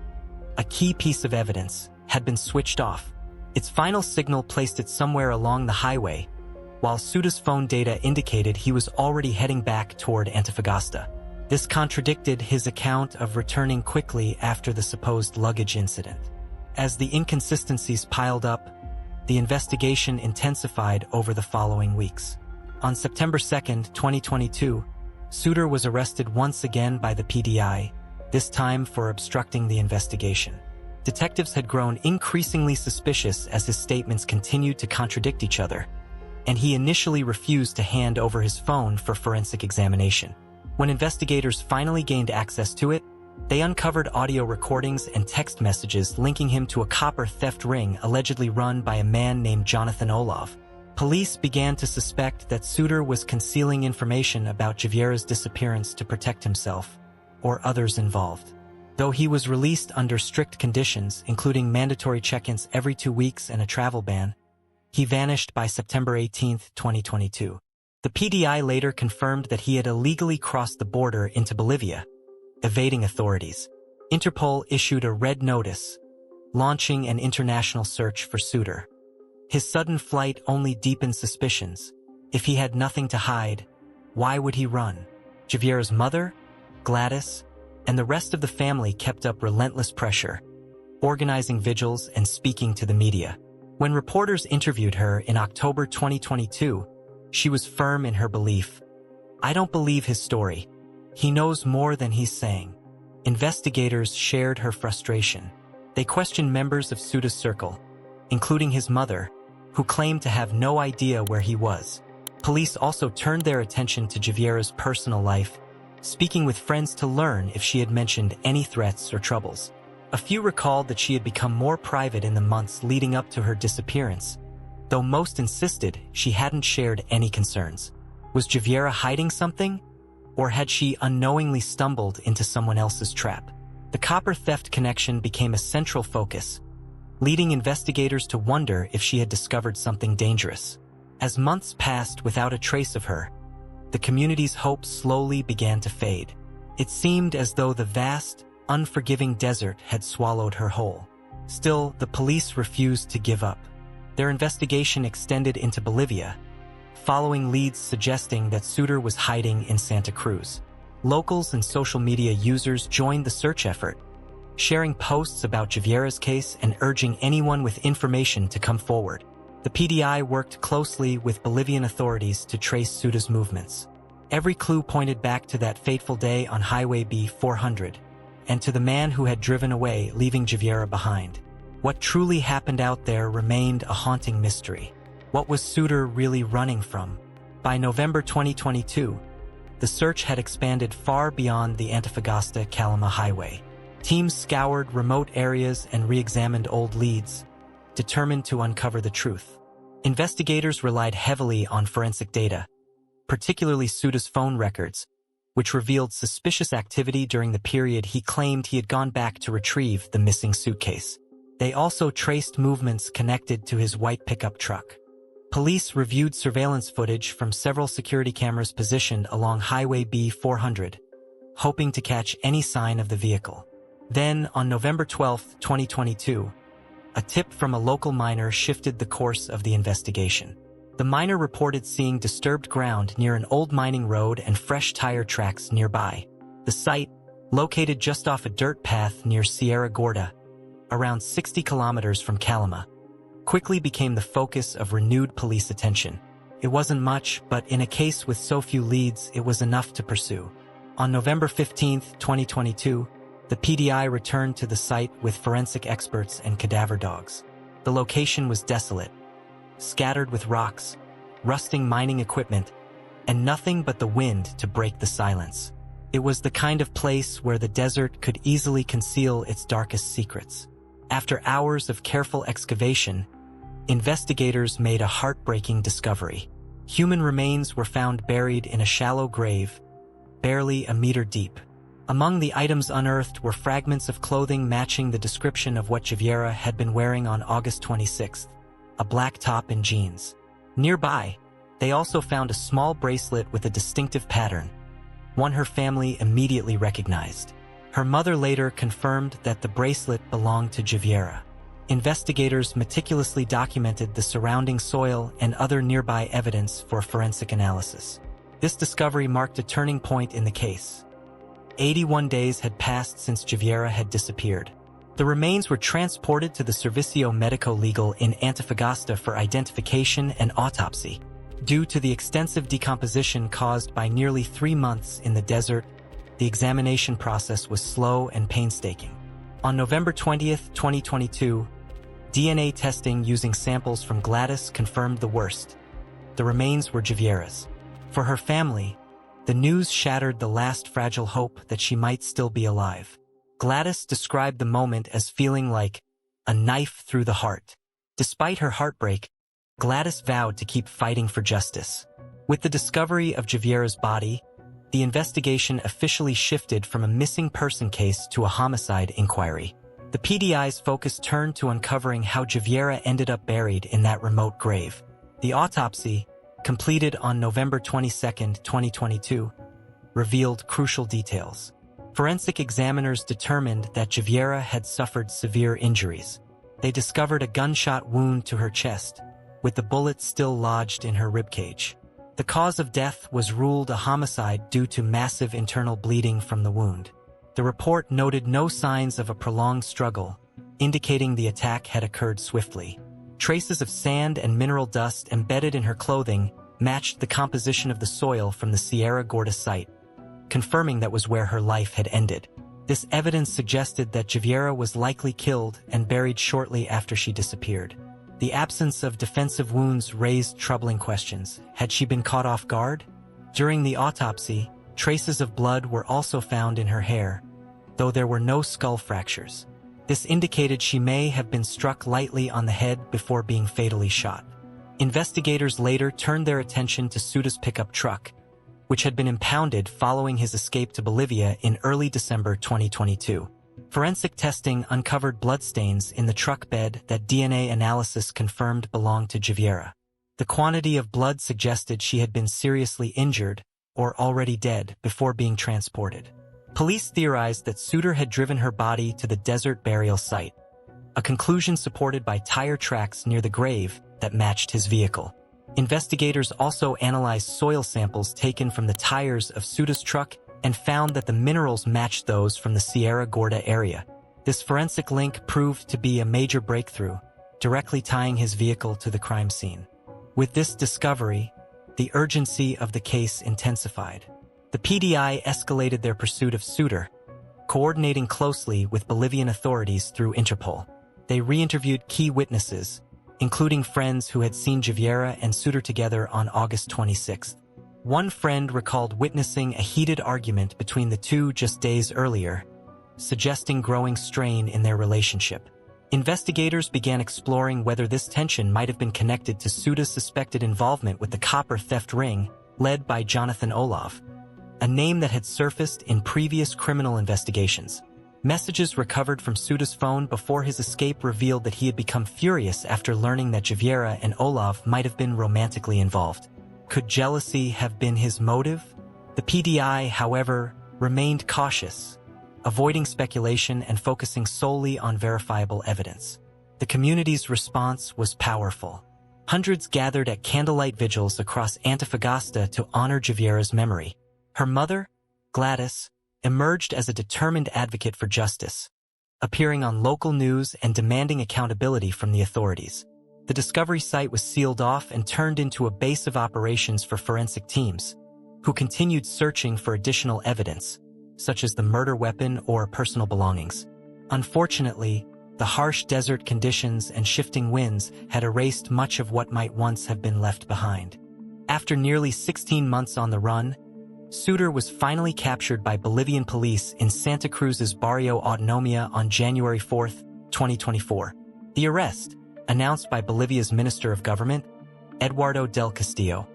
a key piece of evidence, had been switched off. Its final signal placed it somewhere along the highway, while Suda's phone data indicated he was already heading back toward Antofagasta. This contradicted his account of returning quickly after the supposed luggage incident. As the inconsistencies piled up, the investigation intensified over the following weeks. On September 2, 2022, Suda was arrested once again by the PDI, this time for obstructing the investigation. Detectives had grown increasingly suspicious as his statements continued to contradict each other, and he initially refused to hand over his phone for forensic examination. When investigators finally gained access to it, they uncovered audio recordings and text messages linking him to a copper theft ring allegedly run by a man named Jonathan Olov. Police began to suspect that Suda was concealing information about Javiera's disappearance to protect himself or others involved. Though he was released under strict conditions, including mandatory check-ins every 2 weeks and a travel ban, he vanished by September 18, 2022. The PDI later confirmed that he had illegally crossed the border into Bolivia, evading authorities. Interpol issued a red notice, launching an international search for Suda. His sudden flight only deepened suspicions. If he had nothing to hide, why would he run? Javiera's mother, Gladys, and the rest of the family kept up relentless pressure, organizing vigils and speaking to the media. When reporters interviewed her in October 2022, she was firm in her belief. "I don't believe his story. He knows more than he's saying." Investigators shared her frustration. They questioned members of Suda's circle, including his mother, who claimed to have no idea where he was. Police also turned their attention to Javiera's personal life, speaking with friends to learn if she had mentioned any threats or troubles. A few recalled that she had become more private in the months leading up to her disappearance, though most insisted she hadn't shared any concerns. Was Javiera hiding something? Or had she unknowingly stumbled into someone else's trap? The copper theft connection became a central focus, leading investigators to wonder if she had discovered something dangerous. As months passed without a trace of her, the community's hopes slowly began to fade. It seemed as though the vast, unforgiving desert had swallowed her whole. Still, the police refused to give up. Their investigation extended into Bolivia, following leads suggesting that Suda was hiding in Santa Cruz. Locals and social media users joined the search effort, sharing posts about Javiera's case and urging anyone with information to come forward. The PDI worked closely with Bolivian authorities to trace Suda's movements. Every clue pointed back to that fateful day on Highway B400, and to the man who had driven away, leaving Javiera behind. What truly happened out there remained a haunting mystery. What was Suda really running from? By November 2022, the search had expanded far beyond the Antofagasta-Calama highway. Teams scoured remote areas and re-examined old leads, determined to uncover the truth. Investigators relied heavily on forensic data, particularly Suda's phone records, which revealed suspicious activity during the period he claimed he had gone back to retrieve the missing suitcase. They also traced movements connected to his white pickup truck. Police reviewed surveillance footage from several security cameras positioned along Highway B400, hoping to catch any sign of the vehicle. Then, on November 12, 2022, a tip from a local miner shifted the course of the investigation. The miner reported seeing disturbed ground near an old mining road and fresh tire tracks nearby. The site, located just off a dirt path near Sierra Gorda, around 60 kilometers from Calama, quickly became the focus of renewed police attention. It wasn't much, but in a case with so few leads, it was enough to pursue. On November 15, 2022, the PDI returned to the site with forensic experts and cadaver dogs. The location was desolate, scattered with rocks, rusting mining equipment, and nothing but the wind to break the silence. It was the kind of place where the desert could easily conceal its darkest secrets. After hours of careful excavation, investigators made a heartbreaking discovery. Human remains were found buried in a shallow grave, barely a meter deep. Among the items unearthed were fragments of clothing matching the description of what Javiera had been wearing on August 26th, a black top and jeans. Nearby, They also found a small bracelet with a distinctive pattern, one her family immediately recognized. Her mother later confirmed that the bracelet belonged to Javiera. Investigators meticulously documented the surrounding soil and other nearby evidence for forensic analysis. This discovery marked a turning point in the case. 81 days had passed since Javiera had disappeared. The remains were transported to the Servicio Medico Legal in Antofagasta for identification and autopsy. Due to the extensive decomposition caused by nearly 3 months in the desert, the examination process was slow and painstaking. On November 20, 2022, DNA testing using samples from Gladys confirmed the worst. The remains were Javiera's. For her family, the news shattered the last fragile hope that she might still be alive. Gladys described the moment as feeling like a knife through the heart. Despite her heartbreak, Gladys vowed to keep fighting for justice. With the discovery of Javiera's body, the investigation officially shifted from a missing person case to a homicide inquiry. The PDI's focus turned to uncovering how Javiera ended up buried in that remote grave. The autopsy, completed on November 22, 2022, revealed crucial details. Forensic examiners determined that Javiera had suffered severe injuries. They discovered a gunshot wound to her chest, with the bullet still lodged in her ribcage. The cause of death was ruled a homicide due to massive internal bleeding from the wound. The report noted no signs of a prolonged struggle, indicating the attack had occurred swiftly. Traces of sand and mineral dust embedded in her clothing matched the composition of the soil from the Sierra Gorda site, confirming that was where her life had ended. This evidence suggested that Javiera was likely killed and buried shortly after she disappeared. The absence of defensive wounds raised troubling questions. Had she been caught off guard? During the autopsy, traces of blood were also found in her hair, though there were no skull fractures. This indicated she may have been struck lightly on the head before being fatally shot. Investigators later turned their attention to Suda's pickup truck, which had been impounded following his escape to Bolivia in early December 2022. Forensic testing uncovered bloodstains in the truck bed that DNA analysis confirmed belonged to Javiera. The quantity of blood suggested she had been seriously injured or already dead before being transported. Police theorized that Suter had driven her body to the desert burial site, a conclusion supported by tire tracks near the grave that matched his vehicle. Investigators also analyzed soil samples taken from the tires of Suda's truck and found that the minerals matched those from the Sierra Gorda area. This forensic link proved to be a major breakthrough, directly tying his vehicle to the crime scene. With this discovery, the urgency of the case intensified. The PDI escalated their pursuit of Suter, coordinating closely with Bolivian authorities through Interpol. They re-interviewed key witnesses, including friends who had seen Javiera and Suter together on August 26. One friend recalled witnessing a heated argument between the two just days earlier, suggesting growing strain in their relationship. Investigators began exploring whether this tension might have been connected to Suda's suspected involvement with the copper theft ring led by Jonathan Olav, a name that had surfaced in previous criminal investigations. Messages recovered from Suda's phone before his escape revealed that he had become furious after learning that Javiera and Olav might have been romantically involved. Could jealousy have been his motive? The PDI, however, remained cautious, avoiding speculation and focusing solely on verifiable evidence. The community's response was powerful. Hundreds gathered at candlelight vigils across Antofagasta to honor Javiera's memory. Her mother, Gladys, emerged as a determined advocate for justice, appearing on local news and demanding accountability from the authorities. The discovery site was sealed off and turned into a base of operations for forensic teams, who continued searching for additional evidence, such as the murder weapon or personal belongings. Unfortunately, the harsh desert conditions and shifting winds had erased much of what might once have been left behind. After nearly 16 months on the run, Suter was finally captured by Bolivian police in Santa Cruz's Barrio Autonomia on January 4, 2024. The arrest, announced by Bolivia's Minister of Government, Eduardo del Castillo,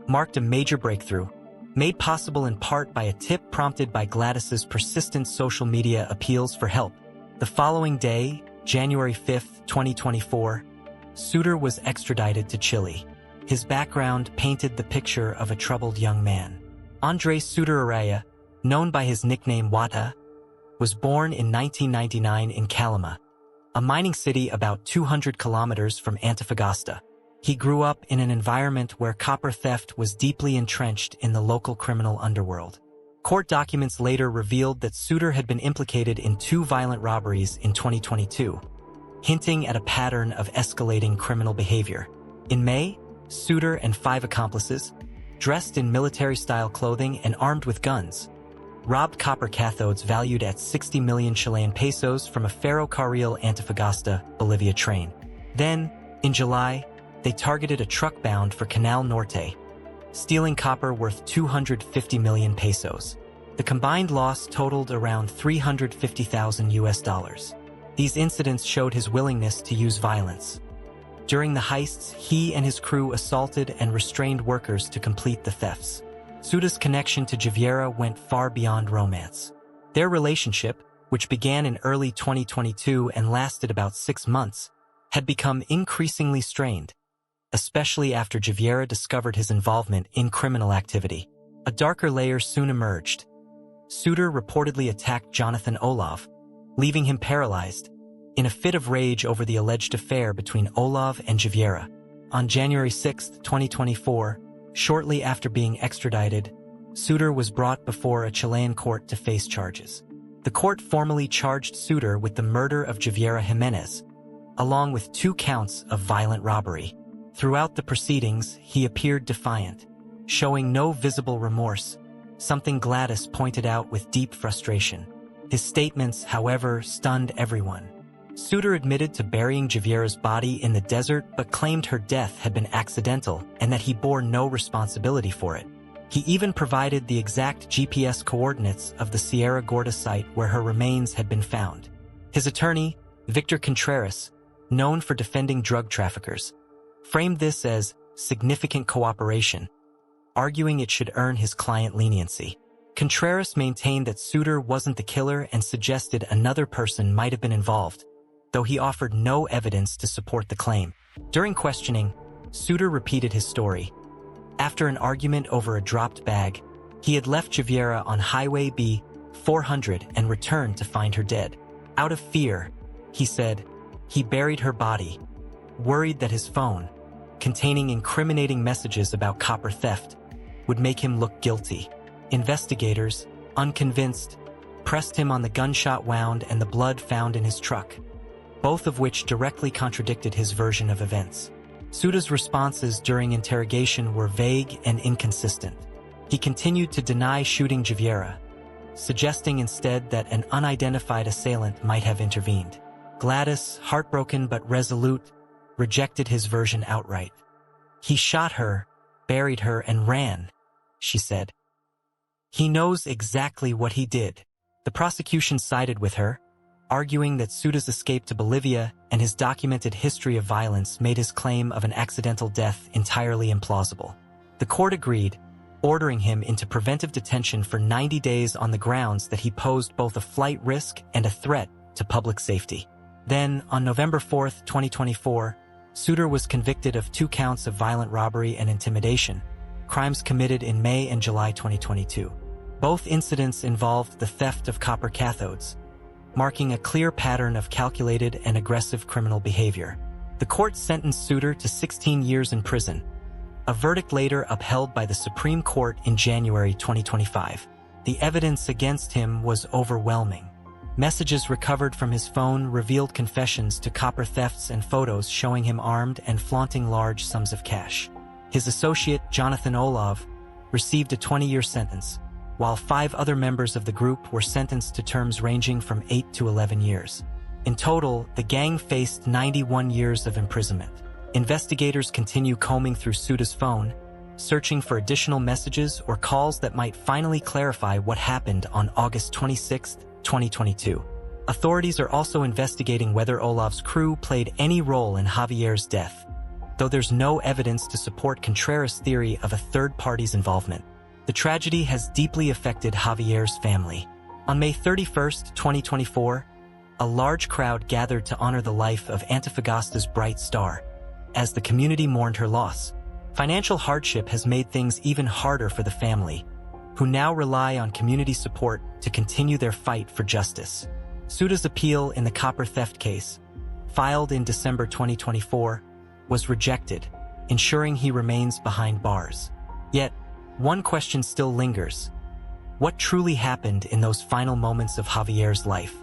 marked a major breakthrough, made possible in part by a tip prompted by Gladys's persistent social media appeals for help. The following day, January 5, 2024, Suter was extradited to Chile. His background painted the picture of a troubled young man. Andres Suter Araya, known by his nickname Wata, was born in 1999 in Calama, a mining city about 200 kilometers from Antofagasta. He grew up in an environment where copper theft was deeply entrenched in the local criminal underworld. Court documents later revealed that Suter had been implicated in 2 violent robberies in 2022, hinting at a pattern of escalating criminal behavior. In May, Suter and 5 accomplices, dressed in military-style clothing and armed with guns, robbed copper cathodes valued at 60 million Chilean pesos from a ferrocarril Antofagasta, Bolivia train. Then, in July, they targeted a truck bound for Canal Norte, stealing copper worth 250 million pesos. The combined loss totaled around $350,000. These incidents showed his willingness to use violence. During the heists, he and his crew assaulted and restrained workers to complete the thefts. Suter's connection to Javiera went far beyond romance. Their relationship, which began in early 2022 and lasted about 6 months, had become increasingly strained, especially after Javiera discovered his involvement in criminal activity. A darker layer soon emerged. Suter reportedly attacked Jonathan Olav, leaving him paralyzed, in a fit of rage over the alleged affair between Olav and Javiera. On January 6, 2024, shortly after being extradited, Suter was brought before a Chilean court to face charges. The court formally charged Suter with the murder of Javiera Jimenez, along with 2 counts of violent robbery. Throughout the proceedings, he appeared defiant, showing no visible remorse, something Gladys pointed out with deep frustration. His statements, however, stunned everyone. Suter admitted to burying Javiera's body in the desert but claimed her death had been accidental and that he bore no responsibility for it. He even provided the exact GPS coordinates of the Sierra Gorda site where her remains had been found. His attorney, Victor Contreras, known for defending drug traffickers, framed this as significant cooperation, arguing it should earn his client leniency. Contreras maintained that Suter wasn't the killer and suggested another person might have been involved, though he offered no evidence to support the claim. During questioning, Suter repeated his story. After an argument over a dropped bag, he had left Javiera on Highway B 400 and returned to find her dead. Out of fear, he said, he buried her body, worried that his phone, containing incriminating messages about copper theft, would make him look guilty. Investigators, unconvinced, pressed him on the gunshot wound and the blood found in his truck, both of which directly contradicted his version of events. Suter's responses during interrogation were vague and inconsistent. He continued to deny shooting Javiera, suggesting instead that an unidentified assailant might have intervened. Gladys, heartbroken but resolute, rejected his version outright. He shot her, buried her, and ran, she said. He knows exactly what he did. The prosecution sided with her, arguing that Suter's escape to Bolivia and his documented history of violence made his claim of an accidental death entirely implausible. The court agreed, ordering him into preventive detention for 90 days on the grounds that he posed both a flight risk and a threat to public safety. Then, on November 4, 2024, Suter was convicted of 2 counts of violent robbery and intimidation, crimes committed in May and July 2022. Both incidents involved the theft of copper cathodes, marking a clear pattern of calculated and aggressive criminal behavior. The court sentenced Suter to 16 years in prison, a verdict later upheld by the Supreme Court in January 2025. The evidence against him was overwhelming. Messages recovered from his phone revealed confessions to copper thefts and photos showing him armed and flaunting large sums of cash. His associate, Jonathan Olav, received a 20-year sentence, while 5 other members of the group were sentenced to terms ranging from 8 to 11 years. In total, the gang faced 91 years of imprisonment. Investigators continue combing through Suter's phone, searching for additional messages or calls that might finally clarify what happened on August 26, 2022. Authorities are also investigating whether Olav's crew played any role in Javier's death, though there's no evidence to support Contreras' theory of a third party's involvement. The tragedy has deeply affected Javier's family. On May 31, 2024, a large crowd gathered to honor the life of Antofagasta's bright star, as the community mourned her loss. Financial hardship has made things even harder for the family, who now rely on community support to continue their fight for justice. Suda's appeal in the copper theft case, filed in December 2024, was rejected, ensuring he remains behind bars. Yet, one question still lingers. What truly happened in those final moments of Javier's life?